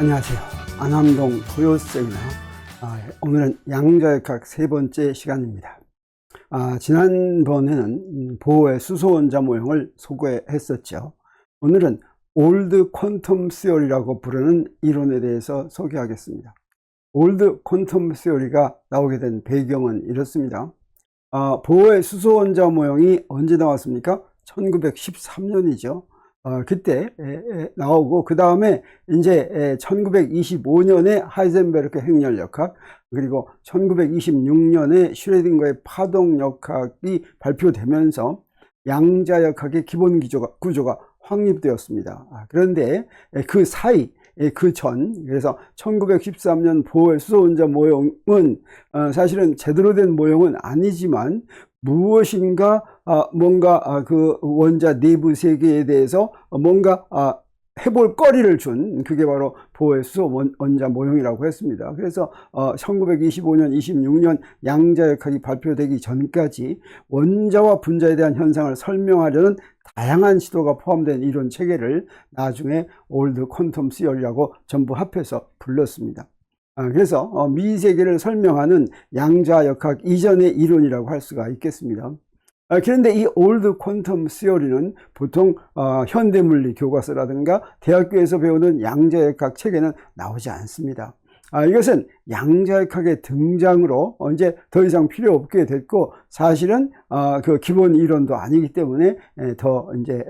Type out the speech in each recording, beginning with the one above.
안녕하세요. 안암동 토요 세미나. 오늘은 양자역학 세 번째 시간입니다. 지난번에는 보호의 수소원자 모형을 소개했었죠. 오늘은 올드 퀀텀 시어리라고 부르는 이론에 대해서 소개하겠습니다. 올드 퀀텀 시어리가 나오게 된 배경은 이렇습니다. 보호의 수소원자 모형이 언제 나왔습니까? 1913년이죠. 그때 나오고, 그 다음에 이제 1925년에 하이젠베르크 행렬역학, 그리고 1926년에 슈레딩거의 파동역학이 발표되면서 양자역학의 기본 구조가 확립되었습니다. 그런데 그 사이, 그래서 1913년 보호의 수소원자 모형은 사실은 제대로 된 모형은 아니지만 무엇인가 뭔가 그 원자 내부 세계에 대해서 뭔가 해볼 거리를 준, 그게 바로 보호의 수소원자 모형이라고 했습니다. 그래서 1925년, 26년 양자역학이 발표되기 전까지 원자와 분자에 대한 현상을 설명하려는 다양한 시도가 포함된 이론 체계를 나중에 올드 퀀텀 시어리라고 전부 합해서 불렀습니다. 그래서 미세계를 설명하는 양자역학 이전의 이론이라고 할 수가 있겠습니다. 그런데 이 올드 퀀텀 시어리는 보통 현대물리 교과서라든가 대학교에서 배우는 양자역학 책에는 나오지 않습니다. 이것은 양자역학의 등장으로 이제 더 이상 필요 없게 됐고, 사실은 그 기본 이론도 아니기 때문에 더 이제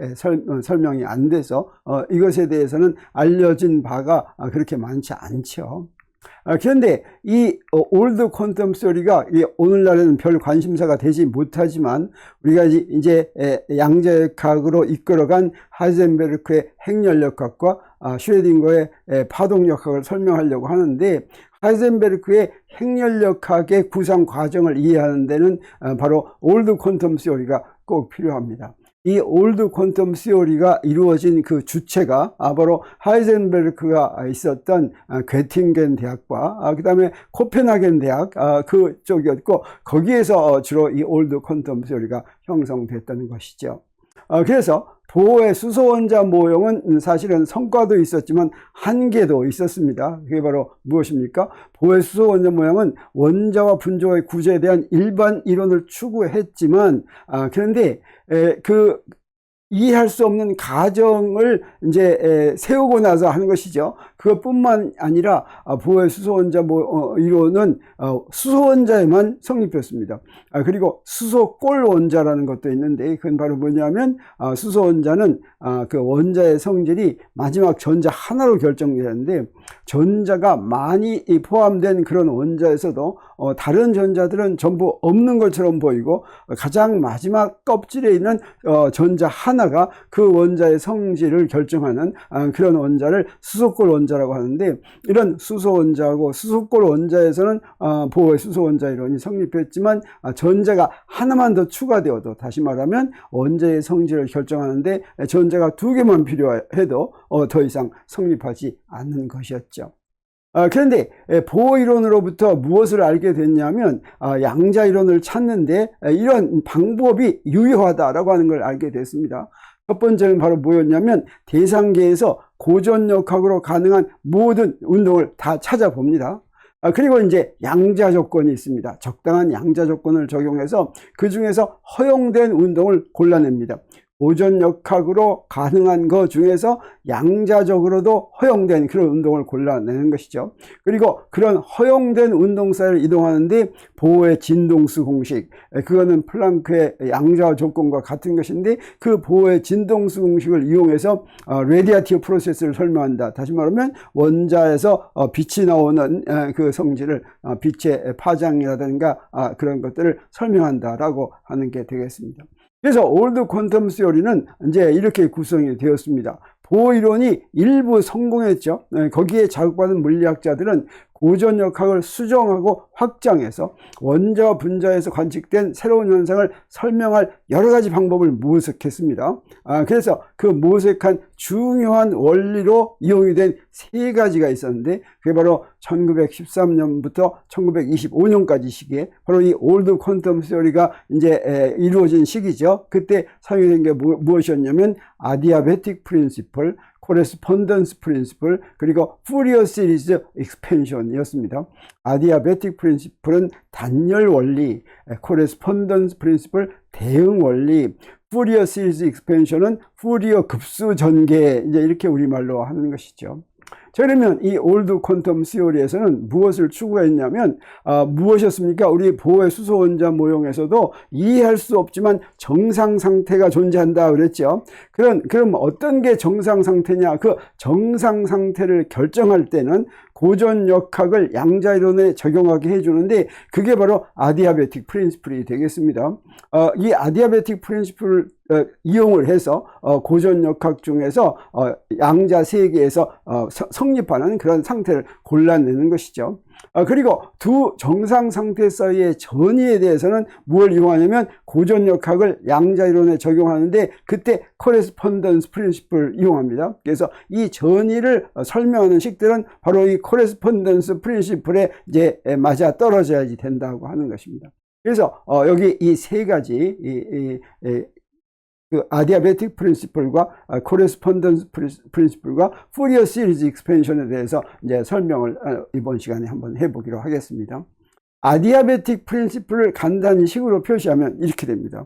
설명이 안 돼서 이것에 대해서는 알려진 바가 그렇게 많지 않죠. 그런데 이 올드 퀀텀 시어리가 오늘날에는 별 관심사가 되지 못하지만, 우리가 이제 양자역학으로 이끌어간 하이젠베르크의 행렬역학과 슈레딩거의 파동역학을 설명하려고 하는데, 하이젠베르크의 행렬역학의 구상 과정을 이해하는 데는 바로 올드 퀀텀 시어리가 꼭 필요합니다. 이 올드 퀀텀 시어리가 이루어진 그 주체가 바로 하이젠베르크가 있었던 괴팅겐 대학과 그 다음에 코펜하겐 대학 그쪽이었고, 거기에서 주로 이 올드 퀀텀 시어리가 형성됐다는 것이죠. 그래서 보호의 수소원자 모형은 사실은 성과도 있었지만 한계도 있었습니다. 그게 바로 무엇입니까? 보호의 수소원자 모형은 원자와 분자의 구조에 대한 일반 이론을 추구했지만, 그런데 그 이해할 수 없는 가정을 이제 세우고 나서 하는 것이죠. 그것뿐만 아니라 보호의 수소원자 이론은 수소원자에만 성립했습니다. 그리고 수소골 원자라는 것도 있는데, 그건 바로 뭐냐면 수소원자는 그 원자의 성질이 마지막 전자 하나로 결정되는데, 전자가 많이 포함된 그런 원자에서도 다른 전자들은 전부 없는 것처럼 보이고, 가장 마지막 껍질에 있는 전자 하나가 그 원자의 성질을 결정하는 그런 원자를 수소골 원자라고 하는데, 이런 수소원자하고 수소골 원자에서는 보호의 수소원자 이론이 성립했지만, 전자가 하나만 더 추가되어도, 다시 말하면 원자의 성질을 결정하는데 전자가 두 개만 필요해도 더 이상 성립하지 않는 것이었죠. 그런데 보호 이론으로부터 무엇을 알게 됐냐면, 양자 이론을 찾는데 이런 방법이 유효하다라고 하는 걸 알게 됐습니다. 첫 번째는 바로 뭐였냐면, 대상계에서 고전역학으로 가능한 모든 운동을 다 찾아봅니다. 그리고 이제 양자 조건이 있습니다. 적당한 양자 조건을 적용해서 그 중에서 허용된 운동을 골라냅니다. 고전역학으로 가능한 것 중에서 양자적으로도 허용된 그런 운동을 골라내는 것이죠. 그리고 그런 허용된 운동 사이를 이동하는데 보호의 진동수 공식, 그거는 플랑크의 양자 조건과 같은 것인데, 그 보호의 진동수 공식을 이용해서 레디아티브 프로세스를 설명한다. 다시 말하면 원자에서 빛이 나오는 그 성질을, 빛의 파장이라든가 그런 것들을 설명한다라고 하는 게 되겠습니다. 그래서 올드 퀀텀 시어리는 이제 이렇게 구성이 되었습니다. 보호 이론이 일부 성공했죠. 거기에 자극받은 물리학자들은 고전역학을 수정하고 확장해서 원자와 분자에서 관측된 새로운 현상을 설명할 여러 가지 방법을 모색했습니다. 그래서 그 모색한 중요한 원리로 이용이 된 세 가지가 있었는데, 그게 바로 1913년부터 1925년까지 시기에 바로 이 올드 퀀텀 시어리가 이제 이루어진 시기죠. 그때 사용된 게 무엇이었냐면 아디아베틱 프린시플, 코레스폰던스 프린시플, 그리고 푸리어 시리즈 익스펜션이었습니다. 아디아베틱 프린시플은 단열 원리, 코레스폰던스 프린시플 대응 원리, 푸리어 시리즈 익스펜션은 푸리어 급수 전개, 이제 이렇게 우리말로 하는 것이죠. 자, 그러면 이 올드 퀀텀 시어리에서는 무엇을 추구했냐면 무엇이었습니까? 우리 보호의 수소 원자 모형에서도 이해할 수 없지만 정상 상태가 존재한다 그랬죠. 그럼 어떤 게 정상 상태냐? 그 정상 상태를 결정할 때는 고전역학을 양자이론에 적용하게 해주는데, 그게 바로 아디아베틱 프린시플이 되겠습니다. 이 아디아베틱 프린시플을 이용을 해서 고전역학 중에서 양자 세계에서 성립하는 그런 상태를 골라내는 것이죠. 그리고 두 정상 상태 사이의 전이에 대해서는 무엇을 이용하냐면 고전역학을 양자이론에 적용하는데, 그때 코레스폰던스 프린시플을 이용합니다. 그래서 이 전이를 설명하는 식들은 바로 이 코레스폰던스 프린시플에 이제 맞아 떨어져야지 된다고 하는 것입니다. 그래서 여기 이 세 가지 그 아디아베틱 프린시플과 코레스폰던스 프린시플과 푸리어 시리즈 익스펜션에 대해서 이제 설명을 이번 시간에 한번 해보기로 하겠습니다. 아디아베틱 프린시플을 간단히 식으로 표시하면 이렇게 됩니다.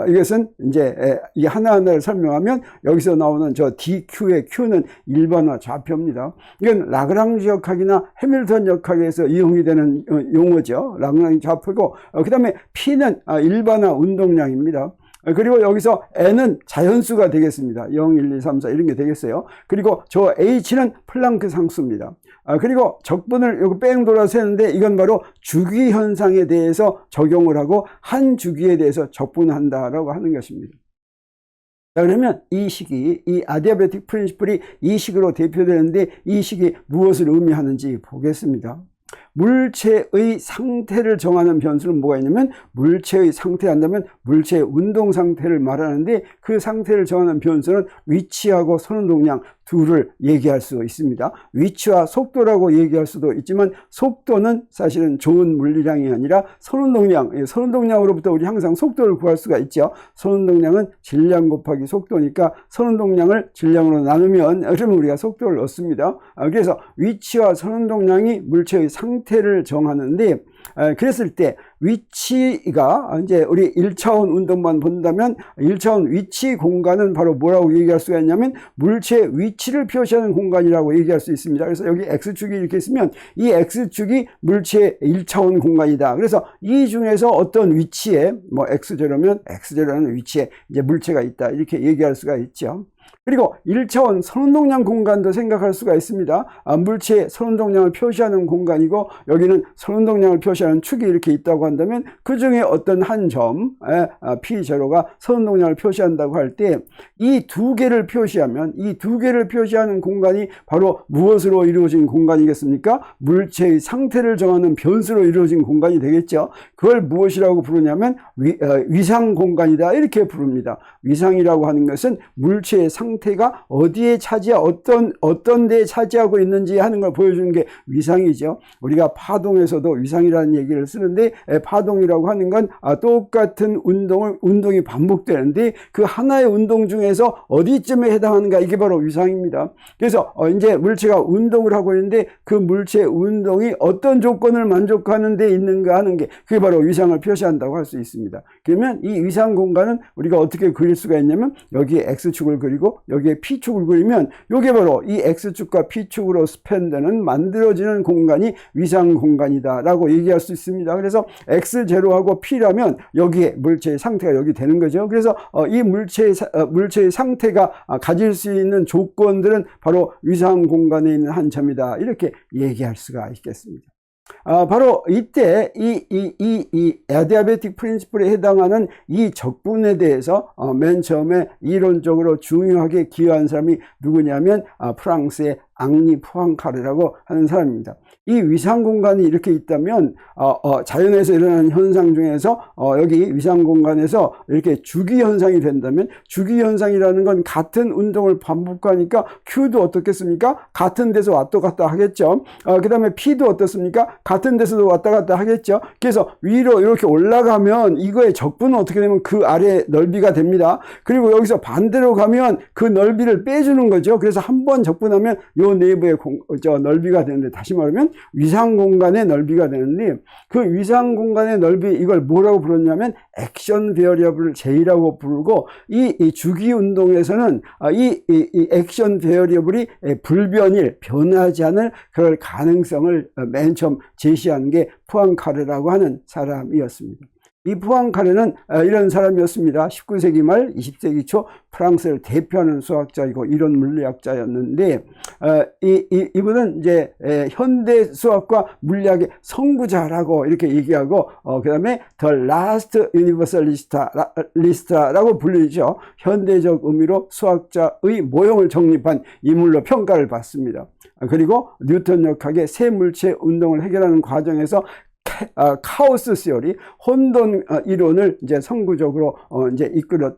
이것은 이제 이 하나하나를 설명하면 여기서 나오는 저 DQ의 Q는 일반화 좌표입니다. 이건 라그랑지 역학이나 해밀턴 역학에서 이용이 되는 용어죠. 라그랑지 좌표고, 그 다음에 P는 일반화 운동량입니다. 그리고 여기서 n은 자연수가 되겠습니다. 0, 1, 2, 3, 4 이런 게 되겠어요. 그리고 저 h는 플랑크 상수입니다. 그리고 적분을 여기 뺑 돌아서 했는데, 이건 바로 주기 현상에 대해서 적용을 하고 한 주기에 대해서 적분한다라고 하는 것입니다. 자, 그러면 이 식이, 이 아디아베틱 프린시플이 이 식으로 대표되는데, 이 식이 무엇을 의미하는지 보겠습니다. 물체의 상태를 정하는 변수는 뭐가 있냐면, 물체의 상태 한다면 물체의 운동 상태를 말하는데, 그 상태를 정하는 변수는 위치하고 선운동량 둘을 얘기할 수 있습니다. 위치와 속도라고 얘기할 수도 있지만, 속도는 사실은 좋은 물리량이 아니라 선운동량, 선운동량으로부터 우리 항상 속도를 구할 수가 있죠. 선운동량은 질량 곱하기 속도니까 선운동량을 질량으로 나누면 그러면 우리가 속도를 얻습니다. 그래서 위치와 선운동량이 물체의 상태를 정하는데, 그랬을 때 위치가 이제 우리 1차원 운동만 본다면 1차원 위치 공간은 바로 뭐라고 얘기할 수가 있냐면 물체의 위치를 표시하는 공간이라고 얘기할 수 있습니다. 그래서 여기 X축이 이렇게 있으면 이 X축이 물체의 1차원 공간이다. 그래서 이 중에서 어떤 위치에 뭐 X0면 X0라는 위치에 이제 물체가 있다, 이렇게 얘기할 수가 있죠. 그리고 1차원 선운동량 공간도 생각할 수가 있습니다. 물체의 선운동량을 표시하는 공간이고, 여기는 선운동량을 표시하는 축이 이렇게 있다고 한다면 그 중에 어떤 한 점 P0가 선운동량을 표시한다고 할 때, 이 두 개를 표시하면 이 두 개를 표시하는 공간이 바로 무엇으로 이루어진 공간이겠습니까? 물체의 상태를 정하는 변수로 이루어진 공간이 되겠죠. 그걸 무엇이라고 부르냐면 위상 공간이다, 이렇게 부릅니다. 위상이라고 하는 것은 물체의 상태가 어디에 어떤 데에 차지하고 있는지 하는 걸 보여주는 게 위상이죠. 우리가 파동에서도 위상이라는 얘기를 쓰는데, 파동이라고 하는 건 똑같은 운동이 반복되는데 그 하나의 운동 중에서 어디쯤에 해당하는가, 이게 바로 위상입니다. 그래서 이제 물체가 운동을 하고 있는데 그 물체의 운동이 어떤 조건을 만족하는 데 있는가 하는 게, 그게 바로 위상을 표시한다고 할 수 있습니다. 그러면 이 위상 공간은 우리가 어떻게 그릴 수가 있냐면, 여기에 X축을 그리고 여기에 P축을 그리면 이게 바로 이 X축과 P축으로 스팬되는 만들어지는 공간이 위상 공간이다 라고 얘기할 수 있습니다. 그래서 X0하고 P라면 여기에 물체의 상태가 여기 되는 거죠. 그래서 이 물체의 상태가 가질 수 있는 조건들은 바로 위상 공간에 있는 한 점이다, 이렇게 얘기할 수가 있겠습니다. 바로 이때 이 아디아베틱 프린시플에 해당하는 이 적분에 대해서 맨 처음에 이론적으로 중요하게 기여한 사람이 누구냐면 프랑스의 앙리 푸앙카레라고 하는 사람입니다. 이 위상공간이 이렇게 있다면 자연에서 일어나는 현상 중에서 여기 위상공간에서 이렇게 주기현상이 된다면, 주기현상이라는 건 같은 운동을 반복하니까 Q도 어떻겠습니까? 같은 데서 왔다 갔다 하겠죠. 그 다음에 P도 어떻습니까? 같은 데서도 왔다 갔다 하겠죠. 그래서 위로 이렇게 올라가면 이거의 적분은 어떻게 되면 그 아래 넓이가 됩니다. 그리고 여기서 반대로 가면 그 넓이를 빼주는 거죠. 그래서 한 번 적분하면 요 내부의 넓이가 되는데, 다시 말하면 위상 공간의 넓이가 되는데, 그 위상 공간의 넓이, 이걸 뭐라고 부르냐면 액션 베어리어블 J라고 부르고, 이 주기 운동에서는 이 액션 베어리어블이 불변일, 변하지 않을 그럴 가능성을 맨 처음 제시한 게 푸앙카레라고 하는 사람이었습니다. 이 푸앙카레는 이런 사람이었습니다. 19세기 말 20세기 초 프랑스를 대표하는 수학자이고 이론 물리학자였는데, 이분은 이제 현대 수학과 물리학의 선구자라고 이렇게 얘기하고, 그 다음에 The Last Universalist라고 불리죠. 현대적 의미로 수학자의 모형을 정립한 인물로 평가를 받습니다. 그리고 뉴턴역학의 세 물체 운동을 해결하는 과정에서 카오스 시어리, 혼돈 이론을 이제 선구적으로 이제 이끌었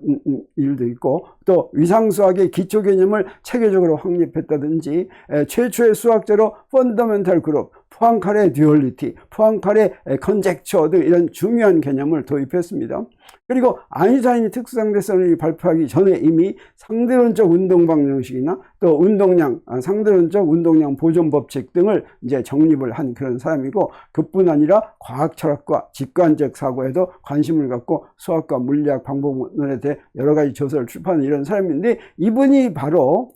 일도 있고, 또 위상수학의 기초 개념을 체계적으로 확립했다든지, 최초의 수학자로 펀더멘탈 그룹, 푸앙카레 듀얼리티, 푸앙카레 컨젝처 등 이런 중요한 개념을 도입했습니다. 그리고 아인슈타인이 특수상대성을 발표하기 전에 이미 상대론적 운동 방정식이나 또 운동량, 상대론적 운동량 보존 법칙 등을 이제 정립을 한 그런 사람이고, 그뿐 아니라 과학 철학과 직관적 사고에도 관심을 갖고 수학과 물리학 방법론에 대해 여러 가지 저서를 출판한 이런 사람인데, 이분이 바로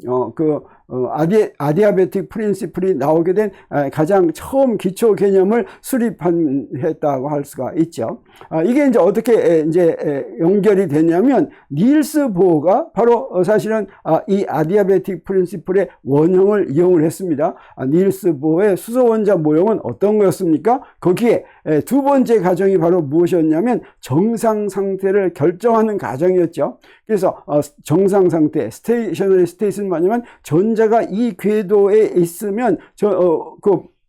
아디아베틱 프린시플이 나오게 된 가장 처음 기초 개념을 수립했다고 할 수가 있죠. 이게 이제 어떻게 이제 연결이 되냐면, 닐스 보어가 바로 사실은 이 아디아베틱 프린시플의 원형을 이용을 했습니다. 닐스 보어의 수소원자 모형은 어떤 거였습니까? 거기에 두 번째 가정이 바로 무엇이었냐면 정상 상태를 결정하는 가정이었죠. 그래서 정상 상태, 스테이셔너리 스테이트는 뭐냐면 전자가 이 궤도에 있으면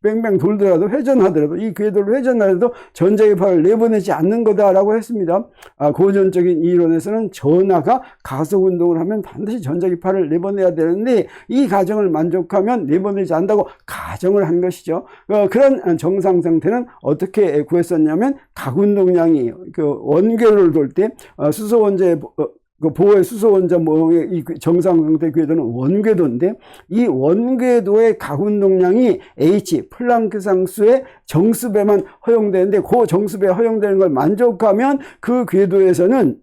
뺑뺑 돌더라도, 회전하더라도, 이 궤도를 회전하더라도 전자의 파를 내보내지 않는 거다라고 했습니다. 고전적인 이론에서는 전하가 가속 운동을 하면 반드시 전자의 파를 내보내야 되는데, 이 가정을 만족하면 내보내지 않는다고 가정을 한 것이죠. 그런 정상 상태는 어떻게 구했었냐면, 각 운동량이 원궤를 돌 때 수소 원자의 보호의 수소 원자 모형의 이 정상 상태 궤도는 원궤도인데, 이 원궤도의 각 운동량이 H 플랑크 상수의 정수배만 허용되는데, 그 정수배 허용되는 걸 만족하면 그 궤도에서는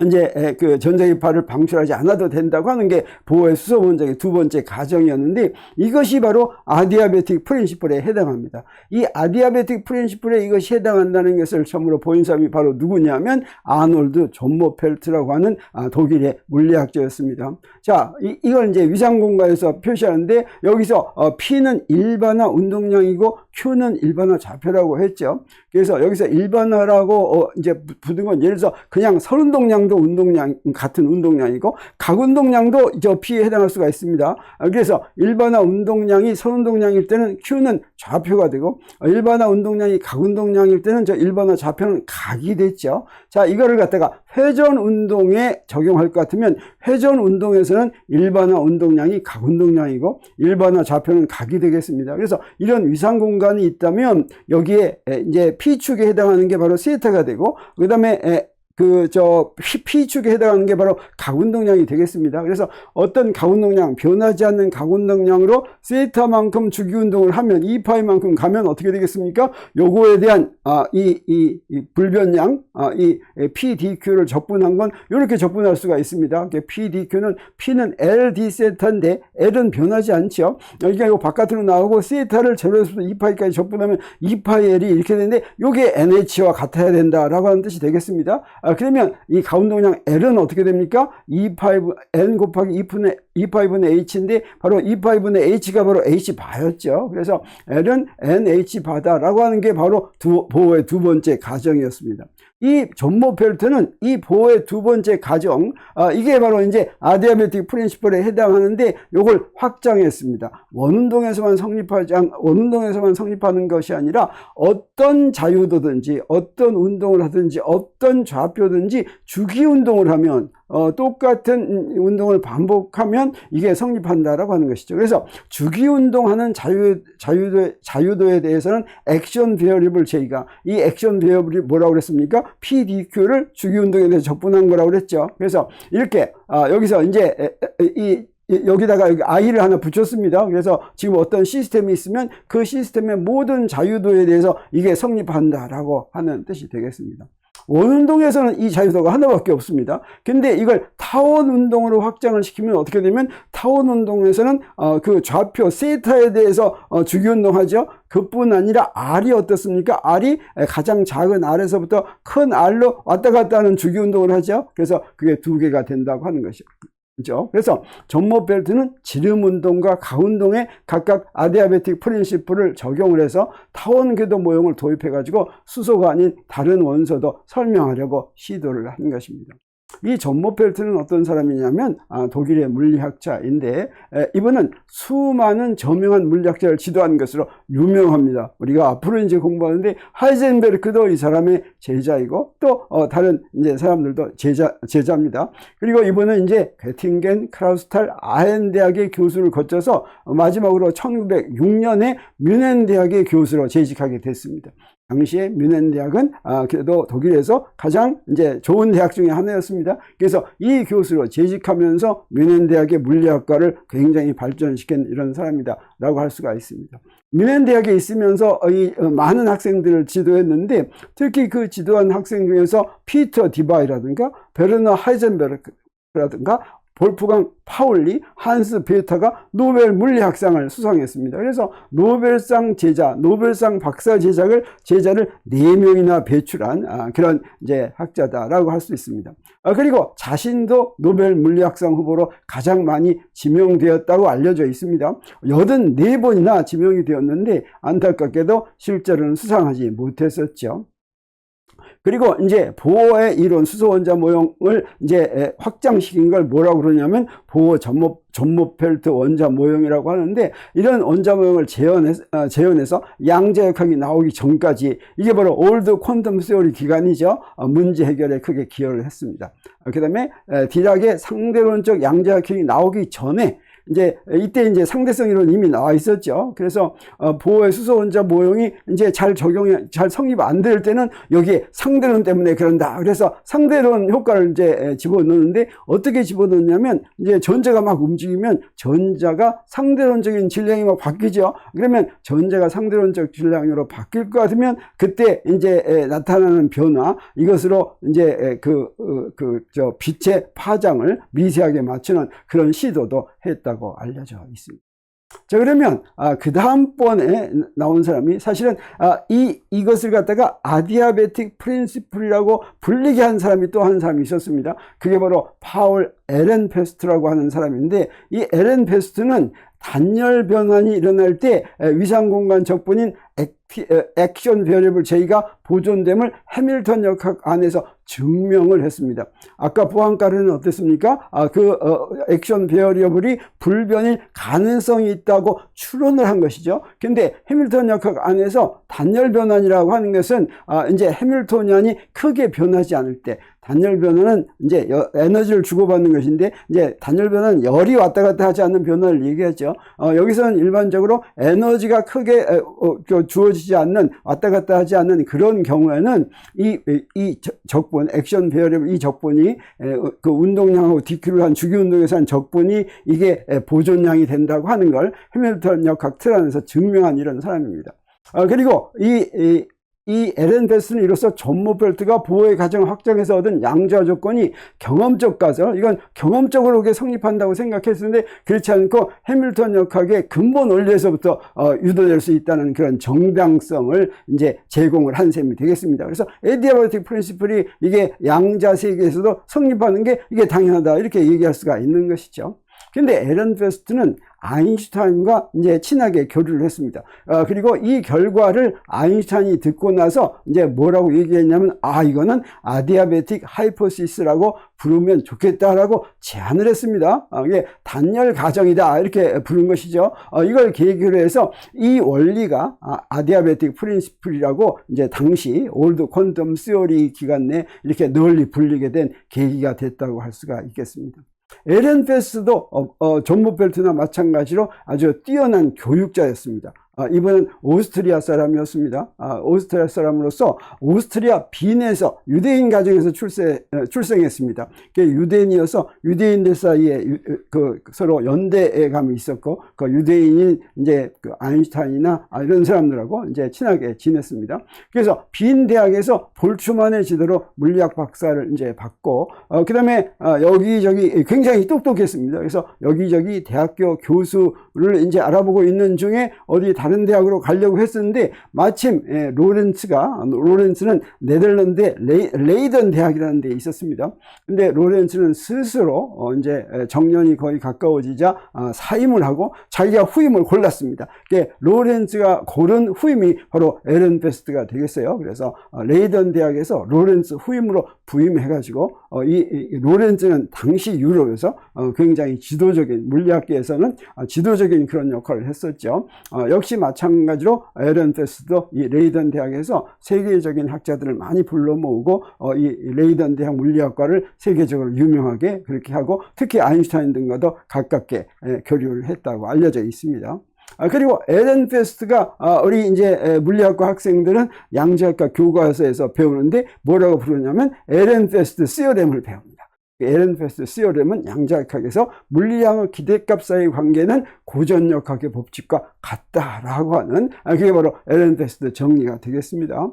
이제 그 전자기파를 방출하지 않아도 된다고 하는 게 보호의 수소 원자의 두 번째 가정이었는데, 이것이 바로 아디아베틱 프린시플에 해당합니다. 이 아디아베틱 프린시플에 이것이 해당한다는 것을 처음으로 보인 사람이 바로 누구냐면 아놀드 존모펠트라고 하는 독일의 물리학자였습니다. 자, 이걸 이제 위상공간에서 표시하는데, 여기서 P는 일반화 운동량이고 Q는 일반화 좌표라고 했죠. 그래서 여기서 일반화라고 이제 붙은 건, 예를 들어서 그냥 선운동량도 운동량, 같은 운동량이고 각 운동량도 저 P에 해당할 수가 있습니다. 그래서 일반화 운동량이 선운동량일 때는 Q는 좌표가 되고, 일반화 운동량이 각 운동량일 때는 저 일반화 좌표는 각이 됐죠. 자, 이거를 갖다가 회전 운동에 적용할 것 같으면, 회전 운동에서는 일반화 운동량이 각 운동량이고 일반화 좌표는 각이 되겠습니다. 그래서 이런 위상 공간이 있다면 여기에 이제 P축에 해당하는 게 바로 세타가 되고, 그 다음에 P축에 해당하는 게 바로 각 운동량이 되겠습니다. 그래서 어떤 각 운동량, 변하지 않는 각 운동량으로 세타만큼 주기 운동을 하면, 2파이만큼 가면 어떻게 되겠습니까? 요거에 대한 이 불변량, 이 PDQ를 적분한 건 이렇게 적분할 수가 있습니다. PDQ는 P는 LD 세타인데 L은 변하지 않죠. 그러니까 이거 바깥으로 나오고 세타를 0에서 2파이까지 적분하면 2파이 L이 이렇게 되는데, 요게 NH와 같아야 된다라고 하는 뜻이 되겠습니다. 그러면 이 가운동량 L은 어떻게 됩니까? 2파이 N 곱하기 2파이분의 H인데, 바로 2파이분의 H가 바로 H바였죠. 그래서 L은 NH바다라고 하는 게 바로 보호의 두 번째 가정이었습니다. 이 존모 펠트는 이 보호의 두 번째 과정, 이게 바로 이제 아디아베틱 프린시플에 해당하는데 요걸 확장했습니다. 원운동에서만 성립하는 것이 아니라 어떤 자유도든지 어떤 운동을 하든지 어떤 좌표든지 주기 운동을 하면 똑같은 운동을 반복하면 이게 성립한다라고 하는 것이죠. 그래서 주기 운동하는 자유도에 대해서는 액션 베어리블 J가, 이 액션 베어리블이 뭐라고 그랬습니까? PDQ를 주기 운동에 대해서 적분한 거라고 그랬죠. 그래서 이렇게 여기서 이제 여기다가 I를 하나 붙였습니다. 그래서 지금 어떤 시스템이 있으면 그 시스템의 모든 자유도에 대해서 이게 성립한다라고 하는 뜻이 되겠습니다. 원운동에서는 이 자유도가 하나밖에 없습니다. 근데 이걸 타원 운동으로 확장을 시키면 어떻게 되면, 타원 운동에서는 그 좌표 세타에 대해서 주기 운동하죠. 그뿐 아니라 R이 어떻습니까? R이 가장 작은 R에서부터 큰 R로 왔다 갔다 하는 주기 운동을 하죠. 그래서 그게 두 개가 된다고 하는 것이죠. 그래서 존모 벨트는 지름 운동과 가 운동에 각각 아디아베틱 프린시플을 적용을 해서 타원 궤도 모형을 도입해 가지고 수소가 아닌 다른 원소도 설명하려고 시도를 한 것입니다. 이 존모 펠트는 어떤 사람이냐면 독일의 물리학자인데, 이분은 수많은 저명한 물리학자를 지도한 것으로 유명합니다. 우리가 앞으로 이제 공부하는데 하이젠베르크도 이 사람의 제자이고, 또 다른 이제 사람들도 제자입니다. 그리고 이분은 이제 괴팅겐, 크라우스탈, 아헨 대학의 교수를 거쳐서 마지막으로 1906년에 뮌헨 대학의 교수로 재직하게 됐습니다. 당시에 뮌헨 대학은 그래도 독일에서 가장 이제 좋은 대학 중에 하나였습니다. 그래서 이 교수로 재직하면서 뮌헨 대학의 물리학과를 굉장히 발전시킨 이런 사람이다라고 할 수가 있습니다. 뮌헨 대학에 있으면서 많은 학생들을 지도했는데, 특히 그 지도한 학생 중에서 피터 디바이라든가 베르너 하이젠베르크라든가 볼프강 파울리, 한스 베타가 노벨 물리학상을 수상했습니다. 그래서 노벨상 제자, 노벨상 박사 제자를 4명이나 배출한 그런 이제 학자다라고 할 수 있습니다. 그리고 자신도 노벨 물리학상 후보로 가장 많이 지명되었다고 알려져 있습니다. 84번이나 지명이 되었는데 안타깝게도 실제로는 수상하지 못했었죠. 그리고 이제 보호의 이론, 수소 원자 모형을 이제 확장시킨 걸 뭐라고 그러냐면 보호 존모 펠트 원자 모형이라고 하는데, 이런 원자 모형을 재현해서 양자역학이 나오기 전까지, 이게 바로 올드 퀀텀 시어리 기간이죠. 문제 해결에 크게 기여를 했습니다. 그 다음에 디락의 상대론적 양자역학이 나오기 전에 이제 이때 이제 상대성 이론 이미 나와 있었죠. 그래서 보호의 수소 원자 모형이 이제 잘 성립 안 될 때는 여기에 상대론 때문에 그런다. 그래서 상대론 효과를 이제 집어넣는데, 어떻게 집어넣냐면 이제 전자가 막 움직이면 전자가 상대론적인 질량이 막 바뀌죠. 그러면 전자가 상대론적 질량으로 바뀔 것 같으면 그때 이제 나타나는 변화, 이것으로 이제 빛의 파장을 미세하게 맞추는 그런 시도도 했다고 알려져 있습니다. 자, 그러면 그 다음번에 나온 사람이 사실은 이것을 갖다가 아디아베틱 프린시플이라고 불리게 한 사람이 또 한 사람이 있었습니다. 그게 바로 파울 에렌페스트라고 하는 사람인데, 이 에렌페스트는 단열 변환이 일어날 때 위상공간 적분인 액션 베어리블 J가 보존됨을 해밀턴 역학 안에서 증명을 했습니다. 아까 보안가르는 어땠습니까? 액션 베어리블이 불변일 가능성이 있다고 추론을 한 것이죠. 근데 해밀턴 역학 안에서 단열 변환이라고 하는 것은 이제 해밀토니안이 크게 변하지 않을 때, 단열 변화는 이제 에너지를 주고받는 것인데, 이제 단열 변화는 열이 왔다 갔다 하지 않는 변화를 얘기하죠. 여기서는 일반적으로 에너지가 크게 주어지지 않는, 왔다 갔다 하지 않는 그런 경우에는 이 적분, 액션 베어리블 이 적분이 그 운동량하고 DQ를 한 주기 운동에서 한 적분이 이게 보존량이 된다고 하는 걸 해밀턴 역학 틀 안에서 증명한 이런 사람입니다. 그리고 이 에렌페스트는 이로써 존모 펠트가 보호의 과정을 확장해서 얻은 양자 조건이 경험적 가설, 이건 경험적으로 그게 성립한다고 생각했었는데, 그렇지 않고 해밀턴 역학의 근본 원리에서부터 유도될 수 있다는 그런 정당성을 이제 제공을 한 셈이 되겠습니다. 그래서 아디아베틱 프린시플이 이게 양자 세계에서도 성립하는 게 이게 당연하다, 이렇게 얘기할 수가 있는 것이죠. 근데 앨런 페스트는 아인슈타인과 이제 친하게 교류를 했습니다. 그리고 이 결과를 아인슈타인이 듣고 나서 이제 뭐라고 얘기했냐면, 이거는 아디아베틱 하이포시스라고 부르면 좋겠다라고 제안을 했습니다. 이게 단열 가정이다 이렇게 부른 것이죠. 이걸 계기로 해서 이 원리가 아디아베틱 프린시플이라고 이제 당시 올드 퀀텀 시어리 기간 내 이렇게 널리 불리게 된 계기가 됐다고 할 수가 있겠습니다. 앨런 페스트도 존 보펠트나 마찬가지로 아주 뛰어난 교육자였습니다. 이분은 오스트리아 사람이었습니다. 오스트리아 사람으로서 오스트리아 빈에서 유대인 가정에서 출생했습니다. 유대인이어서 유대인들 사이에 서로 연대감이 있었고, 그 유대인인 이제 그 아인슈타인이나 이런 사람들하고 이제 친하게 지냈습니다. 그래서 빈 대학에서 볼츠만의 지도로 물리학 박사를 이제 받고, 그 다음에 여기저기 굉장히 똑똑했습니다. 그래서 여기저기 대학교 교수를 이제 알아보고 있는 중에 어디 다른 대학으로 가려고 했었는데, 마침 로렌츠는 네덜란드의 레이던 대학이라는 데 있었습니다. 근데 로렌츠는 스스로 이제 정년이 거의 가까워지자 사임을 하고 자기가 후임을 골랐습니다. 로렌츠가 고른 후임이 바로 앨런 페스트가 되겠어요. 그래서 레이던 대학에서 로렌츠 후임으로 부임해가지고 이 로렌츠는 당시 유럽에서 굉장히 지도적인, 물리학계에서는 지도적인 그런 역할을 했었죠. 역시 마찬가지로 앨런 페스트도 이 레이던 대학에서 세계적인 학자들을 많이 불러 모으고 이 레이던 대학 물리학과를 세계적으로 유명하게 그렇게 하고, 특히 아인슈타인 등과도 가깝게 교류를 했다고 알려져 있습니다. 그리고 앨런 페스트가 우리 이제 물리학과 학생들은 양자역학 교과서에서 배우는데 뭐라고 부르냐면 앨런 페스트 시어렘을 배웁니다. 앨런 페스트 시어렘은 양자역학에서 물리량의 기대값 사이의 관계는 고전역학의 법칙과 같다라고 하는, 그게 바로 앨런 페스트 정리가 되겠습니다.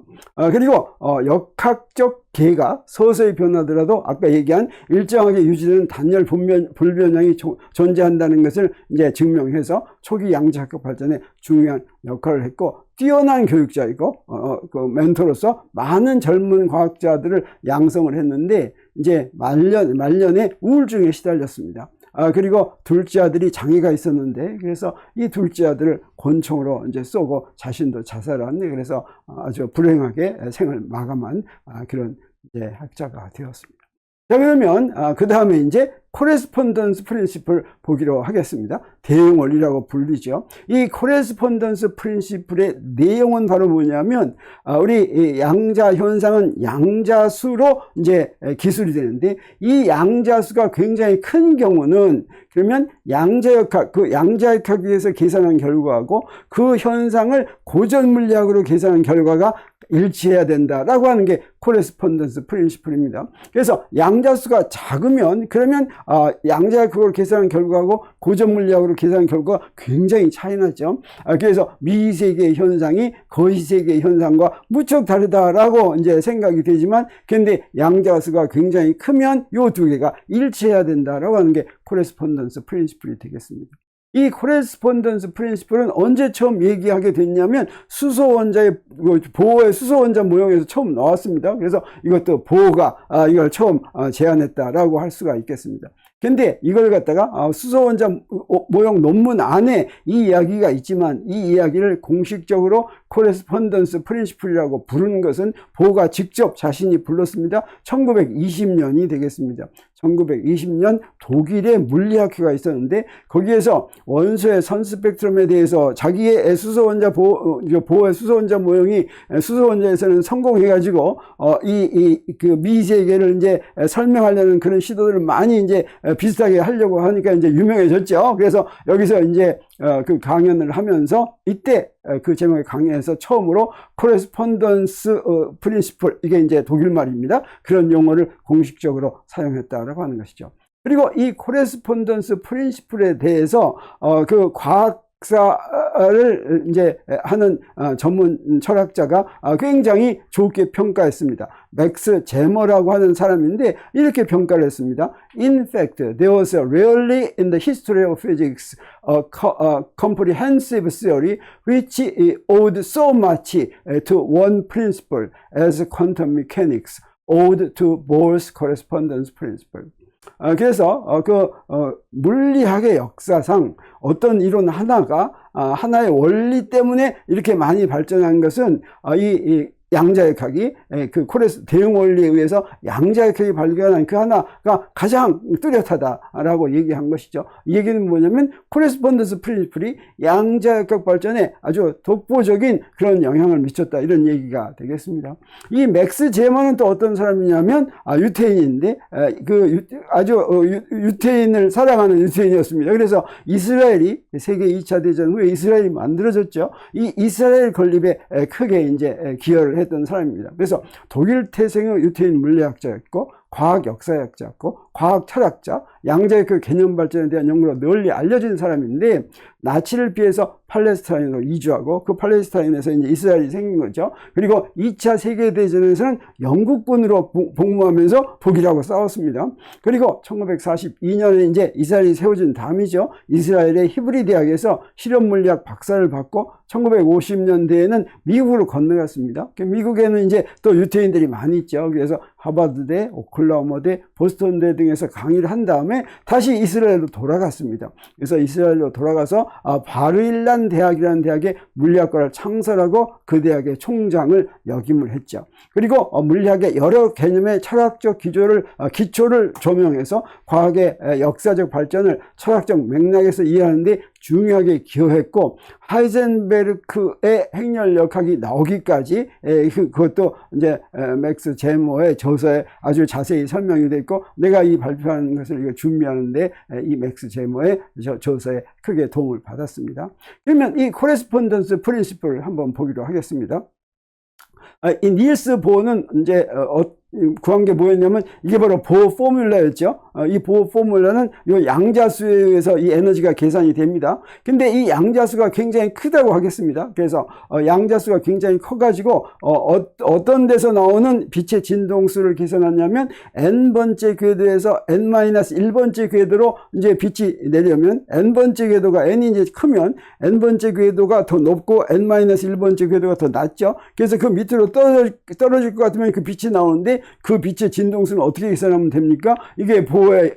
그리고 역학적 계가 서서히 변하더라도 아까 얘기한 일정하게 유지되는 단열 불변형이 존재한다는 것을 이제 증명해서 초기 양자역학 발전에 중요한 역할을 했고, 뛰어난 교육자이고 그 멘토로서 많은 젊은 과학자들을 양성을 했는데, 이제 말년에 우울증에 시달렸습니다. 그리고 둘째 아들이 장애가 있었는데, 그래서 이 둘째 아들을 권총으로 이제 쏘고 자신도 자살한, 그래서 아주 불행하게 생을 마감한 그런 이제 학자가 되었습니다. 자, 그러면 그 다음에 이제 코레스폰던스 프린시플 보기로 하겠습니다. 대응 원리라고 불리죠. 이 코레스폰던스 프린시플의 내용은 바로 뭐냐면, 우리 양자 현상은 양자수로 이제 기술이 되는데, 이 양자수가 굉장히 큰 경우는 그러면 양자역학, 그 양자역학에서 계산한 결과하고 그 현상을 고전 물리학으로 계산한 결과가 일치해야 된다라고 하는 게 코레스폰던스 프린시플입니다. 그래서 양자수가 작으면 그러면 양자역학으로 계산한 결과하고 고전 물리학으로 계산한 결과가 굉장히 차이나죠. 그래서 미세계 현상이 거시세계 현상과 무척 다르다라고 이제 생각이 되지만, 근데 양자수가 굉장히 크면 이 두 개가 일치해야 된다라고 하는 게 코레스폰던스 프린시플이 되겠습니다. 이 코레스폰던스 프린시플은 언제 처음 얘기하게 됐냐면 수소원자의 보호의 수소원자 모형에서 처음 나왔습니다. 그래서 이것도 보호가 이걸 처음 제안했다라고 할 수가 있겠습니다. 근데 이걸 갖다가 수소원자 모형 논문 안에 이 이야기가 있지만, 이 이야기를 공식적으로 코레스폰던스 프린시플이라고 부른 것은 보호가 직접 자신이 불렀습니다. 1920년이 되겠습니다. 1920년 독일의 물리학회가 있었는데, 거기에서 원소의 선스펙트럼에 대해서 자기의 수소원자 보호의 수소원자 모형이 수소원자에서는 성공해가지고 그 미세계를 이제 설명하려는 그런 시도들을 많이 이제 비슷하게 하려고 하니까 이제 유명해졌죠. 그래서 여기서 이제 그 강연을 하면서 이때 그 제목의 강의에서 처음으로 코레스폰던스 프린시플, 이게 이제 독일 말입니다. 그런 용어를 공식적으로 사용했다라고 하는 것이죠. 그리고 이 코레스폰던스 프린시플에 대해서 그 과학사를 이제 하는 전문 철학자가 굉장히 좋게 평가했습니다. 맥스 제머라고 하는 사람인데 이렇게 평가를 했습니다. In fact, there was rarely in the history of physics a comprehensive theory which owed so much to one principle as quantum mechanics owed to Bohr's correspondence principle. 그래서 물리학의 역사상 어떤 이론 하나가 하나의 원리 때문에 이렇게 많이 발전한 것은 이 양자역학이 대응 원리에 의해서 양자역학이 발견한 그 하나가 가장 뚜렷하다라고 얘기한 것이죠. 이 얘기는 뭐냐면 코레스폰던스 프린시플이 양자역학 발전에 아주 독보적인 그런 영향을 미쳤다, 이런 얘기가 되겠습니다. 이 맥스 제머는 또 어떤 사람이냐면 유태인인데 유태인을 사랑하는 유태인이었습니다. 그래서 이스라엘이 세계 2차 대전 후에 이스라엘이 만들어졌죠. 이 이스라엘 건립에 크게 이제 기여를 했던 사람입니다. 그래서 독일 태생의 유태인 물리학자였고, 과학 역사학자였고, 과학 철학자, 양자역학 개념 발전에 대한 연구로 널리 알려진 사람인데, 나치를 피해서 팔레스타인으로 이주하고 그 팔레스타인에서 이제 이스라엘이 생긴 거죠. 그리고 2차 세계대전에서는 영국군으로 복무하면서 독일하고 싸웠습니다. 그리고 1942년에 이제 이스라엘이 세워진 다음이죠. 이스라엘의 히브리 대학에서 실험물리학 박사를 받고 1950년대에는 미국으로 건너갔습니다. 미국에는 이제 또 유태인들이 많이 있죠. 그래서 하버드대, 오클라호마대, 보스턴대 등에서 강의를 한 다음에 다시 이스라엘로 돌아갔습니다. 그래서 이스라엘로 돌아가서 바르일란 대학이라는 대학의 물리학과를 창설하고 그 대학의 총장을 역임을 했죠. 그리고 물리학의 여러 개념의 철학적 기초를 조명해서 과학의 역사적 발전을 철학적 맥락에서 이해하는 데 중요하게 기여했고, 하이젠베르크의 행렬역학이 나오기까지 그것도 이제 맥스 제머의 저서에 아주 자세히 설명이 되어 있고, 내가 이 발표하는 것을 준비하는데 이 맥스 제머의 저서에 크게 도움을 받았습니다. 그러면 이 코레스폰던스 프린시플을 한번 보기로 하겠습니다. 이 닐스 보어는 이제 구한 게 뭐였냐면 이게 바로 보어 포뮬라였죠. 이 보어 포뮬라는 이 양자수에 의해서 이 에너지가 계산이 됩니다. 근데 이 양자수가 굉장히 크다고 하겠습니다. 그래서 양자수가 굉장히 커가지고 어떤 데서 나오는 빛의 진동수를 계산하냐면 n번째 궤도에서 n-1번째 궤도로 이제 빛이 내려면 n번째 궤도가 n이 이제 크면 n번째 궤도가 더 높고 n-1번째 궤도가 더 낮죠. 그래서 그 밑으로 떨어질 것 같으면 그 빛이 나오는데, 그 빛의 진동수는 어떻게 계산하면 됩니까? 이게 보어의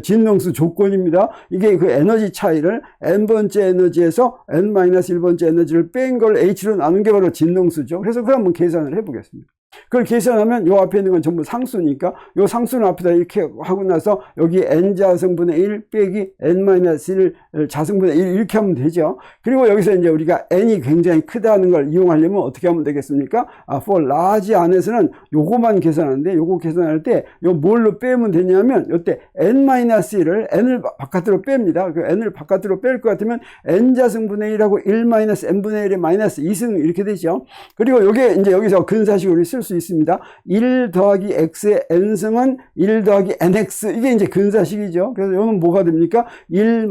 진동수 조건입니다. 이게 그 에너지 차이를 n번째 에너지에서 n-1번째 에너지를 뺀 걸 h로 나눈 게 바로 진동수죠. 그래서 그걸 한번 계산을 해보겠습니다. 그걸 계산하면 요 앞에 있는 건 전부 상수니까 요 상수는 앞에다 이렇게 하고 나서 여기 n자승분의 1 빼기 n-1 자승분의 1 이렇게 하면 되죠. 그리고 여기서 이제 우리가 n이 굉장히 크다는 걸 이용하려면 어떻게 하면 되겠습니까? for large 안에서는 요거만 계산하는데, 요거 계산할 때 요 뭘로 빼면 되냐면 요때 n-1을 n을 바깥으로 뺍니다. 그 n을 바깥으로 뺄 것 같으면 n자승분의 1하고 1-n분의 1의 마이너스 2승 이렇게 되죠. 그리고 요게 이제 여기서 근사식으로 쓸 수 있습니다. 1 더하기 x의 n승은 1 더하기 nx, 이게 이제 근사식이죠. 그래서 이거는 뭐가 됩니까? 1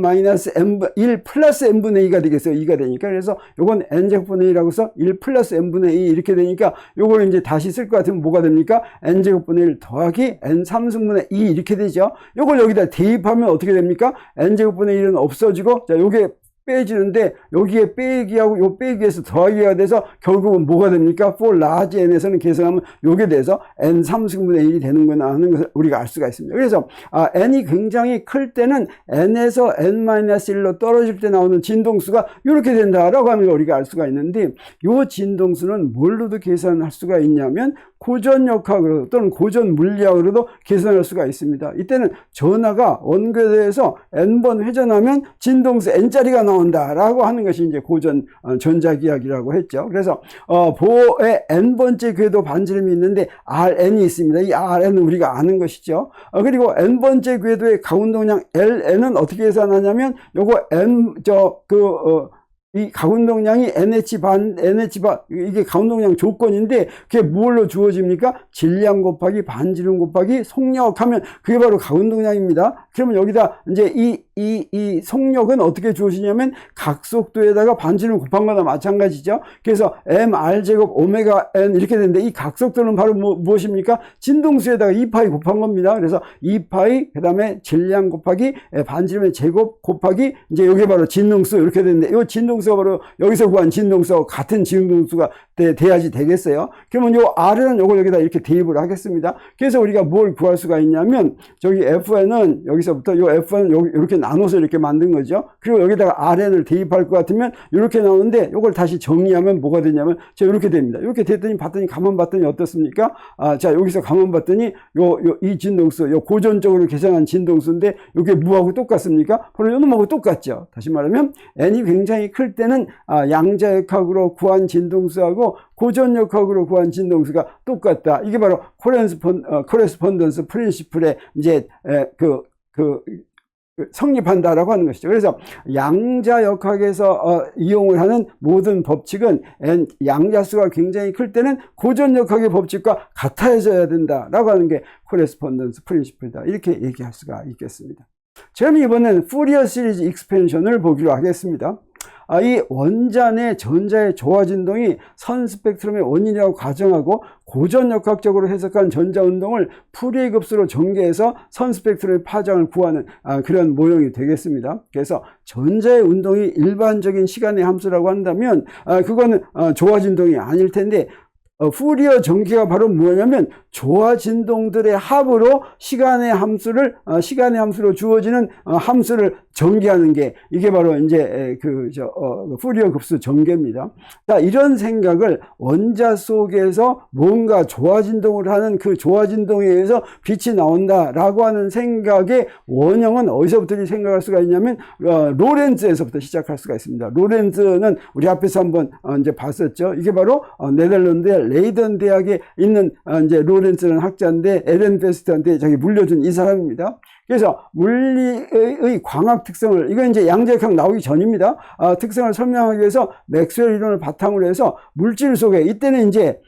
플러스 n분의 2가 되겠어요. 2가 되니까. 그래서 요건 n제곱분의 2라고 해서 1 플러스 n분의 2 이렇게 되니까 요걸 이제 다시 쓸 것 같으면 뭐가 됩니까? n제곱분의 1 더하기 n3승분의 2 이렇게 되죠. 요걸 여기다 대입하면 어떻게 됩니까? n제곱분의 1은 없어지고, 자, 요게 빼지는데 여기에 빼기하고 요 빼기에서 더하기가 돼서 결국은 뭐가 됩니까? for large n에서는 계산하면 요게 돼서 n3승분의 1이 되는구나 하는 것을 우리가 알 수가 있습니다. 그래서 n이 굉장히 클 때는 n에서 n-1로 떨어질 때 나오는 진동수가 이렇게 된다라고 하는 걸 우리가 알 수가 있는데, 요 진동수는 뭘로도 계산할 수가 있냐면 고전역학으로 또는 고전 물리학으로도 계산할 수가 있습니다. 이때는 전하가 원궤도에서 n번 회전하면 진동수 n짜리가 나온다라고 하는 것이 이제 고전 전자기학이라고 했죠. 그래서 보어의 n번째 궤도 반지름이 있는데 Rn이 있습니다. 이 Rn은 우리가 아는 것이죠. 그리고 n번째 궤도의 가운동량 Ln은 어떻게 계산하냐면 요거 이 가운동량이 NH 반, 이게 가운동량 조건인데, 그게 뭘로 주어집니까? 질량 곱하기 반지름 곱하기 속력 하면 그게 바로 가운동량입니다. 그러면 여기다 이제 이 속력은 어떻게 주어지냐면 각속도에다가 반지름 곱한 거나 마찬가지죠. 그래서 mr제곱 오메가 n 이렇게 되는데, 이 각속도는 바로 무엇입니까? 진동수에다가 2파이 곱한 겁니다. 그래서 2파이, 그 다음에 질량 곱하기 반지름의 제곱 곱하기 이제 이게 바로 진동수 이렇게 되는데, 이 진동수 진동수가 바로 여기서 구한 진동수와 같은 진동수가 돼야지 되겠어요. 그러면 요 R은 요걸 여기다 이렇게 대입을 하겠습니다. 그래서 우리가 뭘 구할 수가 있냐면, 저기 Fn은 여기서부터 요 F는 이렇게 나눠서 이렇게 만든 거죠. 그리고 여기다가 Rn을 대입할 것 같으면 이렇게 나오는데, 요걸 다시 정리하면 뭐가 되냐면, 자, 이렇게 됩니다. 이렇게 됐더니 가만 봤더니 어떻습니까? 자, 여기서 가만 봤더니 이 진동수, 요 고전적으로 계산한 진동수인데, 요게 뭐하고 똑같습니까? 바로 요 놈하고 똑같죠. 다시 말하면 n이 굉장히 클 때는 양자역학으로 구한 진동수하고 고전역학으로 구한 진동수가 똑같다. 이게 바로 코레스폰던스 프린시플의 이제 성립한다라고 하는 것이죠. 그래서 양자역학에서 이용을 하는 모든 법칙은 양자수가 굉장히 클 때는 고전역학의 법칙과 같아져야 된다라고 하는 게 코레스폰던스 프린시플이다. 이렇게 얘기할 수가 있겠습니다. 그럼 이번엔 푸리어 시리즈 익스펜션을 보기로 하겠습니다. 이 원자 내 전자의 조화 진동이 선 스펙트럼의 원인이라고 가정하고 고전역학적으로 해석한 전자운동을 푸리에 급수로 전개해서 선 스펙트럼의 파장을 구하는 그런 모형이 되겠습니다. 그래서 전자의 운동이 일반적인 시간의 함수라고 한다면 그거는 조화 진동이 아닐 텐데, 푸리어 전개가 바로 뭐냐면 조화 진동들의 합으로 시간의 함수로 주어지는 함수를 전개하는 게, 이게 바로 이제 푸리어 급수 전개입니다. 자, 이런 생각을 원자 속에서 뭔가 조화 진동을 하는 그 조화 진동에 의해서 빛이 나온다라고 하는 생각의 원형은 어디서부터 생각할 수가 있냐면 로렌츠에서부터 시작할 수가 있습니다. 로렌츠는 우리 앞에서 한번 이제 봤었죠. 이게 바로 네덜란드의 레이든 대학에 있는 이제 로렌츠라는 학자인데, 에렌 베스트한테 자기 물려준 이 사람입니다. 그래서 물리의 광학 특성을, 이거 이제 양자역학 나오기 전입니다. 특성을 설명하기 위해서 맥스웰 이론을 바탕으로 해서 물질 속에, 이때는 이제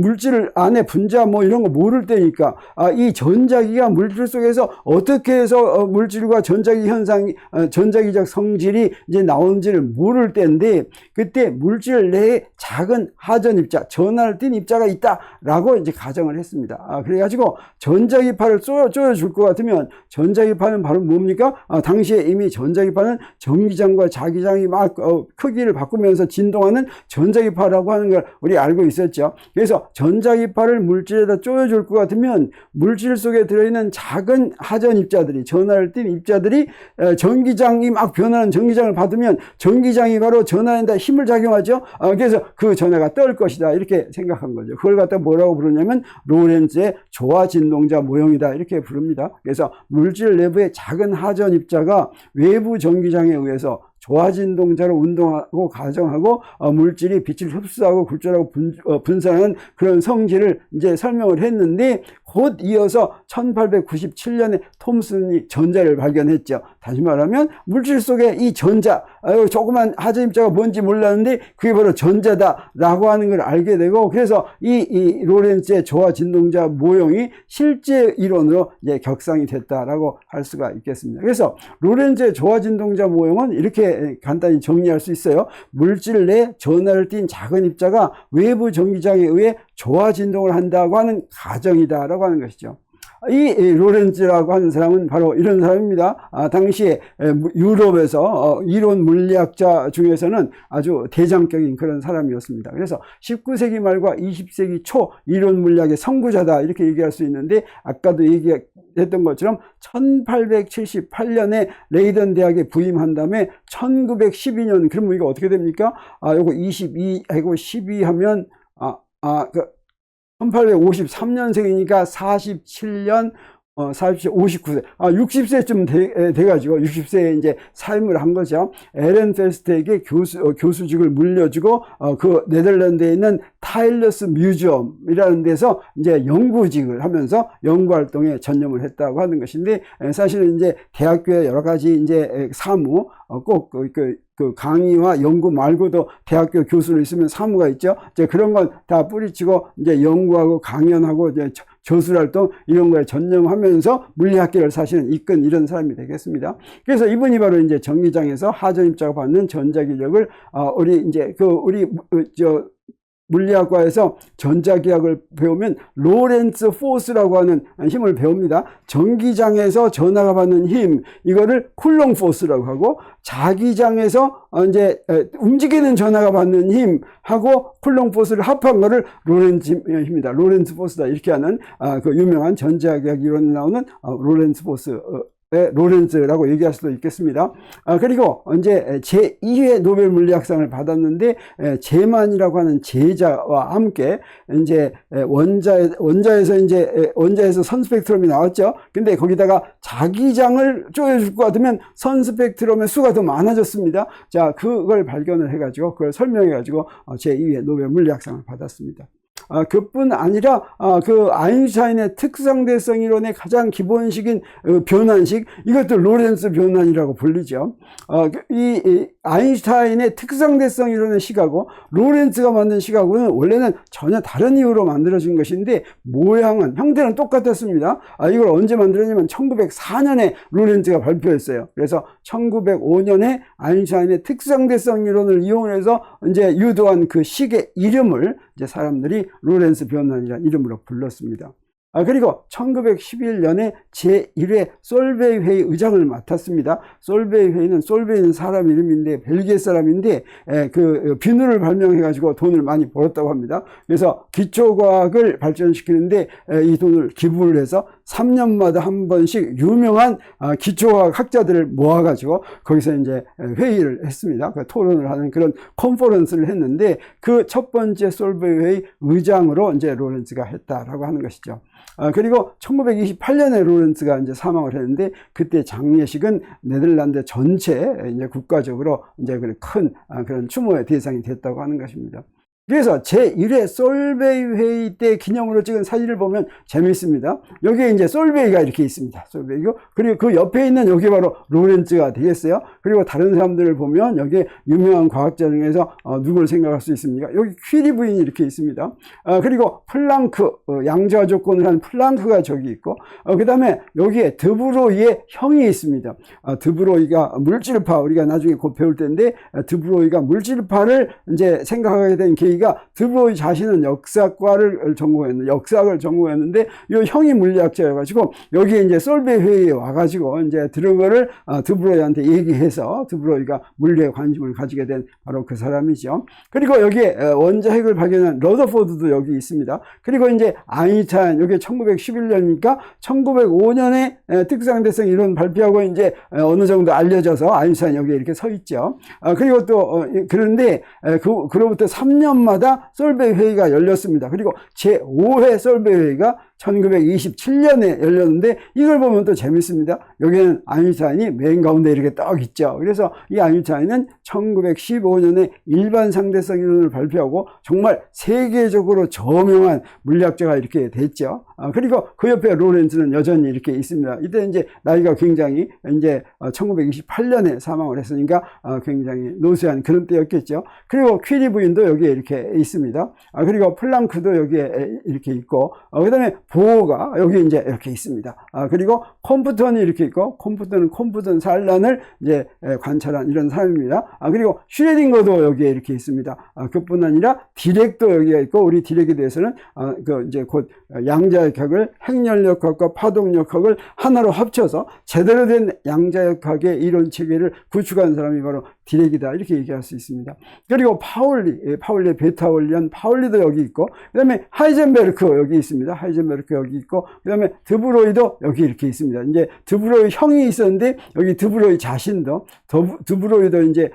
물질 안에 분자 뭐 이런 거 모를 때니까 이 전자기가 물질 속에서 어떻게 해서 물질과 전자기 현상, 전자기적 성질이 이제 나오는지를 모를 때인데, 그때 물질 내에 작은 하전 입자, 전하를 띤 입자가 있다라고 이제 가정을 했습니다. 그래가지고 전자기파를 쪼여줄 것 같으면, 전자기파는 바로 뭡니까? 당시에 이미 전자기파는 전기장과 자기장이 막 크기를 바꾸면서 진동하는 전자기파라고 하는 걸 우리 알고 있었죠. 그래서 전자기파를 물질에다 쪼여줄 것 같으면 물질 속에 들어있는 작은 하전 입자들이, 전하를 띤 입자들이 전기장이 막 변하는 전기장을 받으면 전기장이 바로 전하에다 힘을 작용하죠. 그래서 그 전하가 떨 것이다, 이렇게 생각한 거죠. 그걸 갖다 뭐라고 부르냐면 로렌츠의 조화 진동자 모형이다, 이렇게 부릅니다. 그래서 물질 내부의 작은 하전 입자가 외부 전기장에 의해서 조화 진동자로 운동하고 가정하고 물질이 빛을 흡수하고 굴절하고 분산하는 그런 성질을 이제 설명을 했는데, 곧 이어서 1897년에 톰슨이 전자를 발견했죠. 다시 말하면 물질 속에 이 전자, 조그만 하전 입자가 뭔지 몰랐는데 그게 바로 전자다라고 하는 걸 알게 되고, 그래서 이 로렌츠의 조화 진동자 모형이 실제 이론으로 이제 격상이 됐다라고 할 수가 있겠습니다. 그래서 로렌츠의 조화 진동자 모형은 이렇게 간단히 정리할 수 있어요. 물질 내 전하를 띤 작은 입자가 외부 전기장에 의해 조화 진동을 한다고 하는 가정이다라고 하는 것이죠. 이 로렌츠라고 하는 사람은 바로 이런 사람입니다. 당시에 유럽에서 이론 물리학자 중에서는 아주 대장격인 그런 사람이었습니다. 그래서 19세기 말과 20세기 초 이론 물리학의 선구자다, 이렇게 얘기할 수 있는데, 아까도 얘기했던 것처럼 1878년에 레이든 대학에 부임한 다음에 1912년, 그러면 이거 어떻게 됩니까? 요거 22하고 12 하면 1853년생이니까 47년, 59세, 60세쯤 돼가지고 60세에 이제 삶을 한 거죠. 에렌 페스트에게 교수직을 물려주고, 그 네덜란드에 있는 타일러스 뮤지엄이라는 데서 이제 연구직을 하면서 연구 활동에 전념을 했다고 하는 것인데, 사실은 이제 대학교에 여러 가지 이제 사무, 꼭 그 강의와 연구 말고도 대학교 교수로 있으면 사무가 있죠. 이제 그런 건 다 뿌리치고 이제 연구하고 강연하고 이제 저술 활동 이런 거에 전념하면서 물리학계를 사실은 이끈 이런 사람이 되겠습니다. 그래서 이분이 바로 이제 전기장에서 하전 입자가 받는 전자 기력을 우리 물리학과에서 전자기학을 배우면 로렌츠 포스라고 하는 힘을 배웁니다. 전기장에서 전하가 받는 힘, 이거를 쿨롱 포스라고 하고, 자기장에서 이제 움직이는 전하가 받는 힘하고 쿨롱 포스를 합한 거를 로렌츠 힘이다, 로렌츠 포스다, 이렇게 하는 그 유명한 전자기학 이론에 나오는 로렌츠 포스, 로렌츠라고 얘기할 수도 있겠습니다. 그리고 이제 제2회 노벨 물리학상을 받았는데, 제만이라고 하는 제자와 함께 이제 원자에서 선 스펙트럼이 나왔죠. 근데 거기다가 자기장을 쪼여줄 것 같으면 선 스펙트럼의 수가 더 많아졌습니다. 자, 그걸 발견을 해가지고 그걸 설명해가지고 제2회 노벨 물리학상을 받았습니다. 그뿐 아니라 그 아인슈타인의 특성대성 이론의 가장 기본식인 변환식, 이것도 로렌츠 변환이라고 불리죠. 이 아인슈타인의 특성대성 이론의 식하고 로렌츠가 만든 식하고는 원래는 전혀 다른 이유로 만들어진 것인데, 모양은, 형태는 똑같았습니다. 이걸 언제 만들었냐면 1904년에 로렌츠가 발표했어요. 그래서 1905년에 아인슈타인의 특성대성 이론을 이용해서 이제 유도한 그 식의 이름을 이제 사람들이 로렌츠 변환이라는 이름으로 불렀습니다. 그리고 1911년에 제1회 솔베이 회의 의장을 맡았습니다. 솔베이 회의는, 솔베이는 사람 이름인데 벨기에 사람인데 그 비누를 발명해가지고 돈을 많이 벌었다고 합니다. 그래서 기초과학을 발전시키는데 이 돈을 기부를 해서 3년마다 한 번씩 유명한 기초과학 학자들을 모아가지고 거기서 이제 회의를 했습니다. 그 토론을 하는 그런 컨퍼런스를 했는데, 그 첫 번째 솔베이 회의 의장으로 이제 로렌츠가 했다라고 하는 것이죠. 그리고 1928년에 로렌츠가 이제 사망을 했는데, 그때 장례식은 네덜란드 전체 이제 국가적으로 이제 큰 그런 추모의 대상이 됐다고 하는 것입니다. 그래서 제1회 솔베이 회의 때 기념으로 찍은 사진을 보면 재미있습니다. 여기에 이제 솔베이가 이렇게 있습니다. 솔베이고, 그리고 그 옆에 있는 여기 바로 로렌츠가 되겠어요. 그리고 다른 사람들을 보면 여기에 유명한 과학자 중에서 누구를 생각할 수 있습니까? 여기 퀴리 부인이 이렇게 있습니다. 그리고 플랑크, 양자 조건을 한 플랑크가 저기 있고, 그 다음에 여기에 드브로이의 형이 있습니다. 드브로이가 물질파, 우리가 나중에 곧 배울 텐데, 드브로이가 물질파를 이제 생각하게 된 계기가, 드브로이 자신은 역사학을 전공했는데 이 형이 물리학자여가지고 여기에 이제 솔베이 회의에 와가지고 이제 들은 거를 드브로이한테 얘기해서 드브로이가 물리에 관심을 가지게 된 바로 그 사람이죠. 그리고 여기에 원자핵을 발견한 러더포드도 여기 있습니다. 그리고 이제 아인슈타인, 여기 1911년이니까 1905년에 특성대성 이론 발표하고 이제 어느 정도 알려져서 아인슈타인 여기에 이렇게 서 있죠. 그리고 또 그런데 그로부터 3년마다 솔베이 회의가 열렸습니다. 그리고 제5회 솔베이 회의가 1927년에 열렸는데, 이걸 보면 또 재밌습니다. 여기는 아인슈타인이 맨 가운데 이렇게 딱 있죠. 그래서 이 아인슈타인은 1915년에 일반 상대성 이론을 발표하고 정말 세계적으로 저명한 물리학자가 이렇게 됐죠. 그리고 그 옆에 로렌츠는 여전히 이렇게 있습니다. 이때 이제 나이가 굉장히 이제 1928년에 사망을 했으니까 굉장히 노쇠한 그런 때였겠죠. 그리고 퀴리 부인도 여기에 이렇게 있습니다. 그리고 플랑크도 여기에 이렇게 있고, 그 다음에 보호가 여기 이제 이렇게 있습니다. 그리고 콤프턴이 이렇게 있고, 콤프턴은 콤프턴 산란을 이제 관찰한 이런 사람입니다. 그리고 슈레딩거도 여기에 이렇게 있습니다. 그뿐 아니라 디렉도 여기가 있고, 우리 디렉에 대해서는 그 이제 곧 양자역학을, 핵연력학과 파동역학을 하나로 합쳐서 제대로 된 양자역학의 이론 체계를 구축한 사람이 바로 디렉이다, 이렇게 얘기할 수 있습니다. 그리고 파울리의 베타 원리한 파울리도 여기 있고, 그 다음에 하이젠베르크 여기 있습니다. 하이젠베르크 여기 있고, 그 다음에 드브로이도 여기 이렇게 있습니다. 이제 드브로이 형이 있었는데 여기 드브로이 자신도, 드브로이도 이제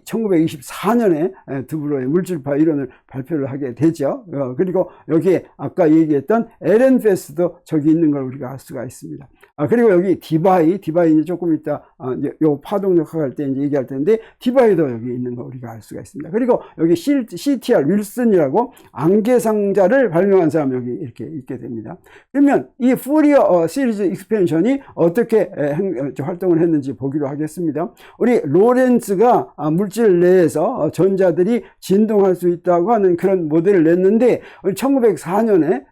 1924년에 드브로이 물질파 이론을 발표를 하게 되죠. 그리고 여기에 아까 얘기했던 에렌페스도 저기 있는 걸 우리가 알 수가 있습니다. 그리고 여기 디바이 이제 조금 이따 요 파동력학 할 때 이제 얘기할 텐데, 디바이도 여기 있는 거 우리가 알 수가 있습니다. 그리고 여기 CTR 윌슨이라고 안개상자를 발명한 사람 여기 이렇게 있게 됩니다. 그러면 이 푸리어 시리즈 익스펜션이 어떻게 활동을 했는지 보기로 하겠습니다. 우리 로렌츠가 물질 내에서 전자들이 진동할 수 있다고 하는 그런 모델을 냈는데, 1904년에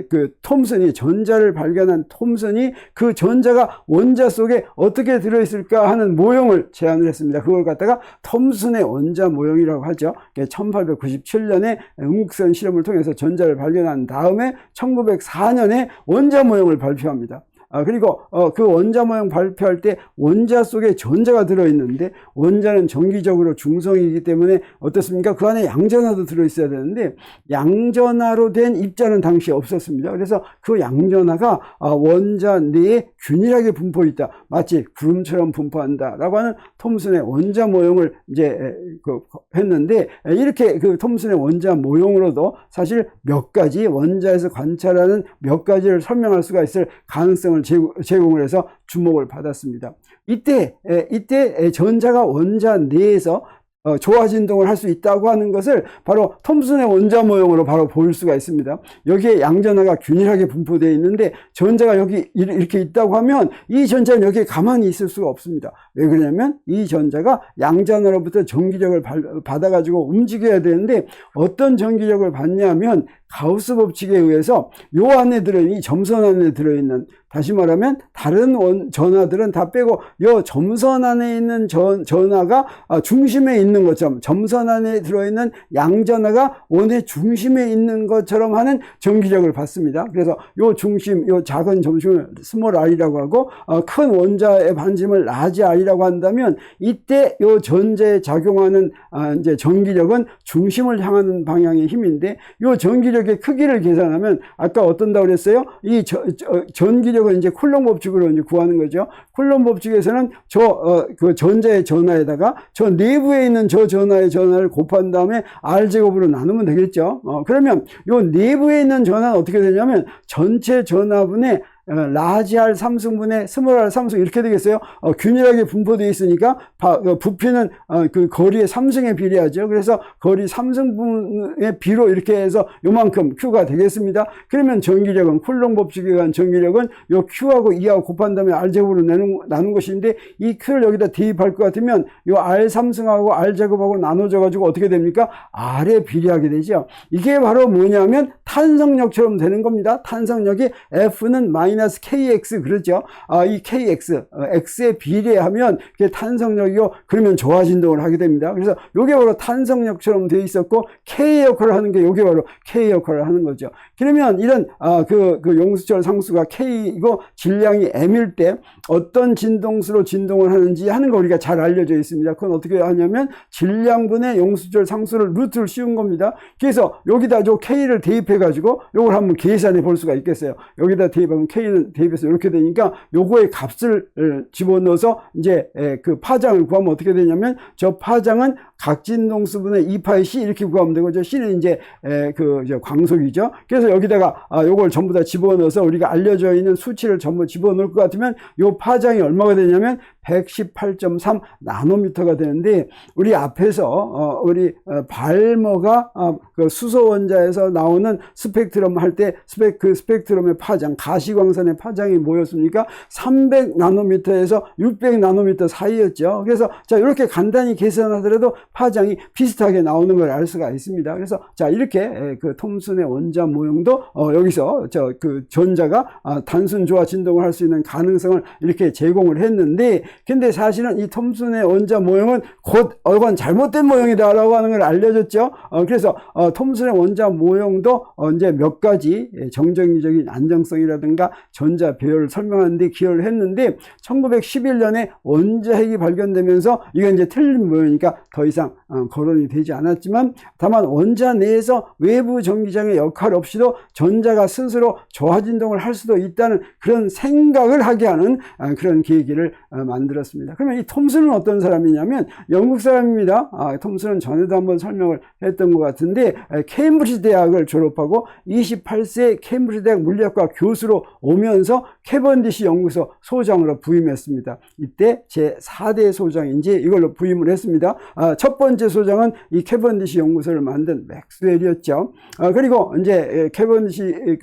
그 톰슨이, 전자를 발견한 톰슨이 그 전자가 원자 속에 어떻게 들어있을까 하는 모형을 제안을 했습니다. 그걸 갖다가 톰슨의 원자 모형이라고 하죠. 1897년에 음극선 실험을 통해서 전자를 발견한 다음에 1904년에 원자 모형을 발표합니다. 그리고 그 원자 모형 발표할 때 원자 속에 전자가 들어있는데, 원자는 정기적으로 중성이기 때문에 어떻습니까? 그 안에 양전하도 들어있어야 되는데 양전하로 된 입자는 당시에 없었습니다. 그래서 그 양전하가 원자 내에 균일하게 분포있다, 마치 구름처럼 분포한다 라고 하는 톰슨의 원자 모형을 이제 했는데, 이렇게 그 톰슨의 원자 모형으로도 사실 몇 가지, 원자에서 관찰하는 몇 가지를 설명할 수가 있을 가능성을 제공을 해서 주목을 받았습니다. 이때 전자가 원자 내에서 조화 진동을 할 수 있다고 하는 것을 바로 톰슨의 원자 모형으로 바로 볼 수가 있습니다. 여기에 양전하가 균일하게 분포되어 있는데 전자가 여기 이렇게 있다고 하면 이 전자는 여기에 가만히 있을 수가 없습니다. 왜 그러냐면 이 전자가 양전하로부터 전기력을 받아가지고 움직여야 되는데, 어떤 전기력을 받냐면 가우스 법칙에 의해서 요 안에 들어있는, 이 점선 안에 들어있는, 다시 말하면 다른 전하들은 다 빼고 요 점선 안에 있는 전하가 중심에 있는 것처럼, 점선 안에 들어있는 양전하가 원의 중심에 있는 것처럼 하는 전기력을 받습니다. 그래서 요 중심, 요 작은 점심을 스몰 r이라고 하고, 큰 원자의 반지름을 라지 r이라고 한다면, 이때 요 전자에 작용하는 이제 전기력은 중심을 향하는 방향의 힘인데, 요 전기력의 크기를 계산하면 아까 어떤다고 그랬어요? 이 전기력은 이제 쿨롱 법칙으로 이제 구하는 거죠. 쿨롱 법칙에서는 그 전자의 전하에다가 저 내부에 있는 저 전하의 전하를 곱한 다음에 R제곱으로 나누면 되겠죠. 그러면 요 내부에 있는 전하는 어떻게 되냐면 전체 전하분의 라지 R 3승분의 스몰 R 3승 이렇게 되겠어요. 균일하게 분포되어 있으니까 부피는 그 거리의 3승에 비례하죠. 그래서 거리 3승분의 비로 이렇게 해서 요만큼 Q가 되겠습니다. 그러면 전기력은, 쿨롱 법칙에 의한 전기력은 요 Q하고 E하고 곱한 다음에 R제곱으로 나눈 것인데, 이 Q를 여기다 대입할 것 같으면 요 R 3승하고 R제곱하고 나눠져 가지고 어떻게 됩니까? R에 비례하게 되죠. 이게 바로 뭐냐면 탄성력처럼 되는 겁니다. 탄성력이 F는 마이너스 KX 그러죠. 이 KX, X에 비례하면 그게 탄성력이고, 그러면 조화 진동을 하게 됩니다. 그래서 이게 바로 탄성력처럼 되어 있었고, K 역할을 하는 게 이게 바로 K 역할을 하는 거죠. 그러면 이런 그 용수철 상수가 K이고 질량이 M일 때 어떤 진동수로 진동을 하는지 하는 거 우리가 잘 알려져 있습니다. 그건 어떻게 하냐면 질량분의 용수철 상수를 루트를 씌운 겁니다. 그래서 여기다 저 K를 대입해 가지고 요걸 한번 계산해 볼 수가 있겠어요. 여기다 대입하면 K는 대입해서 이렇게 되니까 요거의 값을 집어넣어서 이제 그 파장을 구하면 어떻게 되냐면, 저 파장은 각진동수분의 2파이 C 이렇게 구하면 되고, 저 C는 이제 그 광속이죠. 그래서 여기다가 요걸 전부 다 집어넣어서 우리가 알려져 있는 수치를 전부 집어넣을 것 같으면 요 파장이 얼마가 되냐면 118.3 나노미터가 되는데, 우리 앞에서 우리 발머가 그 수소 원자에서 나오는 스펙트럼 할 때 그 스펙트럼의 파장, 가시광선의 파장이 뭐였습니까? 300 나노미터에서 600 나노미터 사이였죠. 그래서 자, 이렇게 간단히 계산하더라도 파장이 비슷하게 나오는 걸 알 수가 있습니다. 그래서 자, 이렇게 그 톰슨의 원자 모형도 여기서 그 전자가 단순 조화 진동을 할 수 있는 가능성을 이렇게 제공을 했는데, 근데 사실은 이 톰슨의 원자 모형은 곧 이건 잘못된 모형이다라고 하는 걸 알려줬죠. 그래서 톰슨의 원자 모형도 이제 몇 가지 정정기적인 안정성이라든가 전자 배열을 설명하는 데 기여를 했는데, 1911년에 원자핵이 발견되면서 이건 이제 틀린 모형이니까 더 이상 거론이 되지 않았지만, 다만 원자 내에서 외부 전기장의 역할 없이도 전자가 스스로 조화 진동을 할 수도 있다는 그런 생각을 하게 하는 그런 계기를 만들었습니다. 그러면 이 톰슨은 어떤 사람이냐면 영국 사람입니다. 톰슨은 전에도 한번 설명을 했던 것 같은데, 케임브리지 대학을 졸업하고 28세 케임브리지 대학 물리학과 교수로 오면서 캐번디시 연구소 소장으로 부임했습니다. 이때 제4대 소장인지 이걸로 부임을 했습니다. 첫 번째 소장은 이 캐번디시 연구소를 만든 맥스웰이었죠. 그리고 이제 캐번디시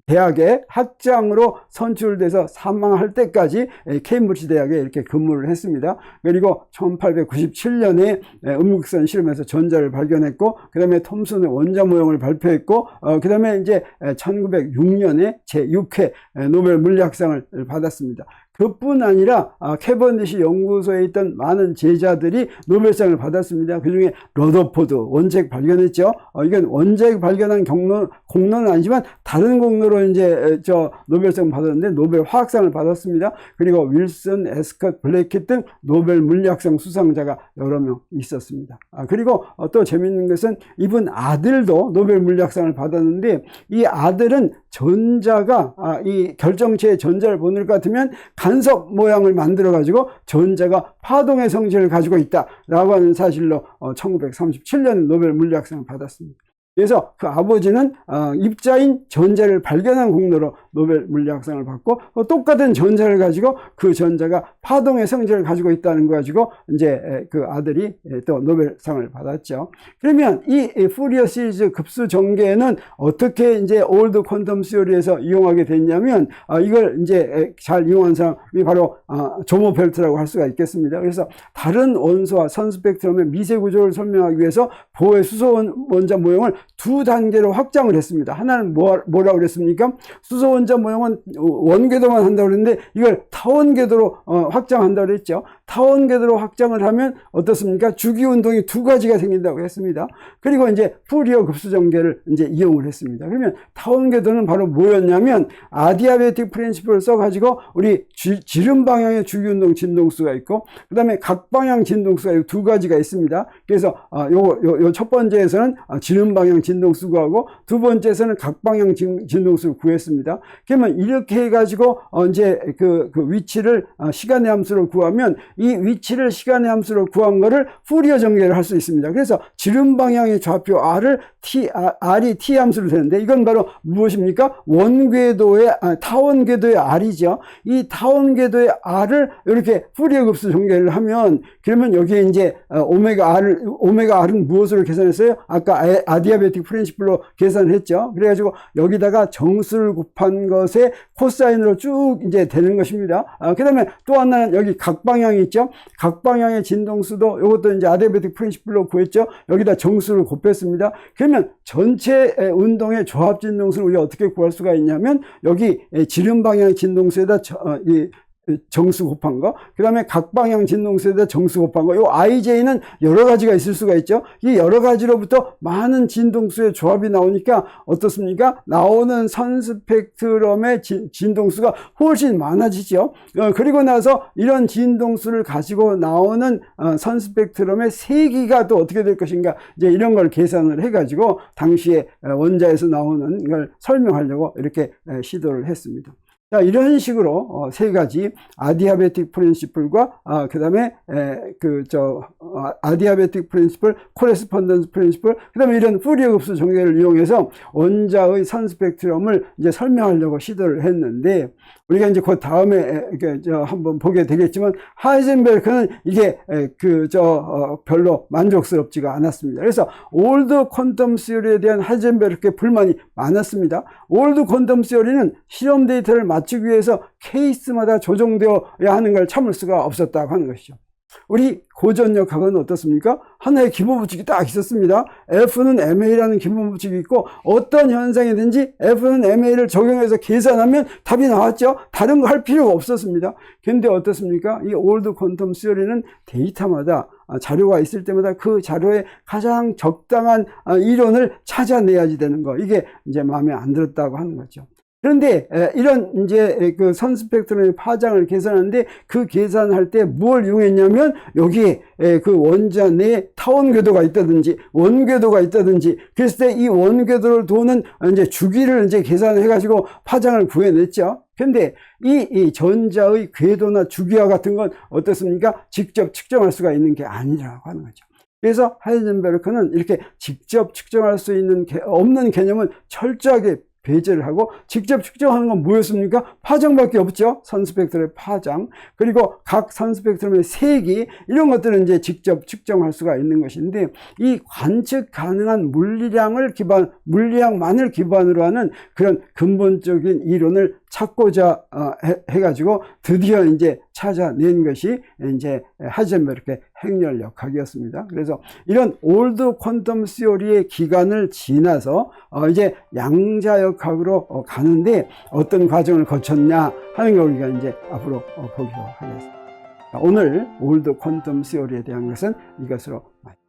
대학의 학장으로 선출돼서 사망할 때까지 케임브리지 대학에 이렇게 근무를 했습니다. 그리고 1897년에 음극선 실험에서 전자를 발견했고, 그 다음에 톰슨의 원자 모형을 발표했고, 그 다음에 이제 1906년에 제6회 노벨 물리학상을 받았습니다. 그뿐 아니라 캐번디시 연구소에 있던 많은 제자들이 노벨상을 받았습니다. 그 중에 러더포드 원자핵 발견했죠. 이건 원자핵 발견한 공로는 아니지만 다른 공로로 이제 노벨상 받았는데 노벨 화학상을 받았습니다. 그리고 윌슨, 에스컷, 블레이킷 등 노벨 물리학상 수상자가 여러 명 있었습니다. 그리고 또 재밌는 것은 이분 아들도 노벨 물리학상을 받았는데, 이 아들은 전자가 이 결정체에 전자를 보낼 것 같으면 간섭 모양을 만들어 가지고 전자가 파동의 성질을 가지고 있다라고 하는 사실로 1937년 노벨 물리학상을 받았습니다. 그래서 그 아버지는 입자인 전자를 발견한 공로로 노벨 물리학상을 받고, 똑같은 전자를 가지고 그 전자가 파동의 성질을 가지고 있다는 거 가지고 이제 그 아들이 또 노벨상을 받았죠. 그러면 이 푸리어 시리즈 급수 전개는 어떻게 이제 올드 퀀텀 시어리에서 이용하게 됐냐면, 이걸 이제 잘 이용한 사람이 바로 조모펠트라고 할 수가 있겠습니다. 그래서 다른 원소와 선스펙트럼의 미세 구조를 설명하기 위해서 보의 수소 원자 모형을 두 단계로 확장을 했습니다. 하나는 뭐라고 그랬습니까? 수소 원자 모형은 원궤도만 한다고 그랬는데 이걸 타원궤도로 확장한다고 그랬죠. 타원궤도로 확장을 하면 어떻습니까? 주기 운동이 두 가지가 생긴다고 했습니다. 그리고 이제 푸리어 급수 전개를 이제 이용을 했습니다. 그러면 타원궤도는 바로 뭐였냐면, 아디아베틱 프린시플을 써가지고 우리 지름 방향의 주기 운동 진동수가 있고, 그 다음에 각방향 진동수가 두 가지가 있습니다. 그래서 요 첫 번째에서는 지름 방향 진동수 구하고, 두 번째에서는 각방향 진동수를 구했습니다. 그러면 이렇게 해가지고 이제 그 위치를 시간의 함수로 구하면, 이 위치를 시간의 함수로 구한 거를 푸리어 전개를 할 수 있습니다. 그래서 지름 방향의 좌표 R이 T 함수로 되는데, 이건 바로 무엇입니까? 타원궤도의 R이죠. 이 타원궤도의 R을 이렇게 푸리어 급수 전개를 하면, 그러면 여기에 이제 오메가 R은 무엇으로 계산했어요? 아까 아디아베틱 프린시플로 계산을 했죠. 그래가지고 여기다가 정수를 곱한 것에 코사인으로 쭉 이제 되는 것입니다. 그 다음에 또 하나는 여기 각방향이 있죠. 각방향의 진동수도 이것도 이제 아디아베틱 프린시플로 구했죠. 여기다 정수를 곱했습니다. 그러면 전체 운동의 조합 진동수를 우리가 어떻게 구할 수가 있냐면, 여기 지름 방향 진동수에다 정수 곱한 거, 그 다음에 각방향 진동수에다 정수 곱한 거, 요 IJ는 여러 가지가 있을 수가 있죠. 이 여러 가지로부터 많은 진동수의 조합이 나오니까 어떻습니까? 나오는 선스펙트럼의 진동수가 훨씬 많아지죠. 그리고 나서 이런 진동수를 가지고 나오는 선스펙트럼의 세기가 또 어떻게 될 것인가, 이제 이런 걸 계산을 해가지고 당시에 원자에서 나오는 걸 설명하려고 이렇게 시도를 했습니다. 자, 이런 식으로 세 가지 아디아베틱 프린시플과 그 다음에 아디아베틱 프린시플, 코레스폰던스 프린시플, 그 다음에 이런 푸리어 급수 전개를 이용해서 원자의 선스펙트럼을 이제 설명하려고 시도를 했는데, 우리가 이제 그 다음에 한번 보게 되겠지만, 하이젠베르크는 이게 별로 만족스럽지가 않았습니다. 그래서 올드 퀀텀 시어리에 대한 하이젠베르크의 불만이 많았습니다. 올드 퀀텀 시어리는 실험 데이터를 맞추기 위해서 케이스마다 조정되어야 하는 걸 참을 수가 없었다고 하는 것이죠. 우리 고전역학은 어떻습니까? 하나의 기본 법칙이 딱 있었습니다. F는 MA라는 기본 법칙이 있고, 어떤 현상이든지 F는 MA를 적용해서 계산하면 답이 나왔죠. 다른 거 할 필요가 없었습니다. 그런데 어떻습니까? 이 올드 퀀텀 시어리는 데이터마다 자료가 있을 때마다 그 자료에 가장 적당한 이론을 찾아내야지 되는 거, 이게 이제 마음에 안 들었다고 하는 거죠. 그런데 이런 이제 그 선스펙트럼의 파장을 계산하는데, 그 계산할 때 뭘 이용했냐면, 여기에 그 원자 내에 타원궤도가 있다든지 원궤도가 있다든지, 그랬을 때 이 원궤도를 도는 이제 주기를 이제 계산해 가지고 파장을 구해냈죠. 근데 이 전자의 궤도나 주기와 같은 건 어떻습니까? 직접 측정할 수가 있는 게 아니라고 하는 거죠. 그래서 하이젠베르크는 이렇게 직접 측정할 수 있는 없는 개념은 철저하게 배제를 하고 직접 측정하는 건 뭐였습니까? 파장밖에 없죠. 선스펙트럼의 파장. 그리고 각 선스펙트럼의 세기, 이런 것들은 이제 직접 측정할 수가 있는 것인데, 이 관측 가능한 물리량만을 기반으로 하는 그런 근본적인 이론을 찾고자 해가지고 드디어 이제 찾아낸 것이 이제 하이젠베르크의 행렬역학이었습니다. 그래서 이런 올드 퀀텀 시어리의 기간을 지나서 이제 양자역학으로 가는데 어떤 과정을 거쳤냐 하는 걸 우리가 이제 앞으로 보기로 하겠습니다. 오늘 올드 퀀텀 시어리에 대한 것은 이것으로 마칩니다.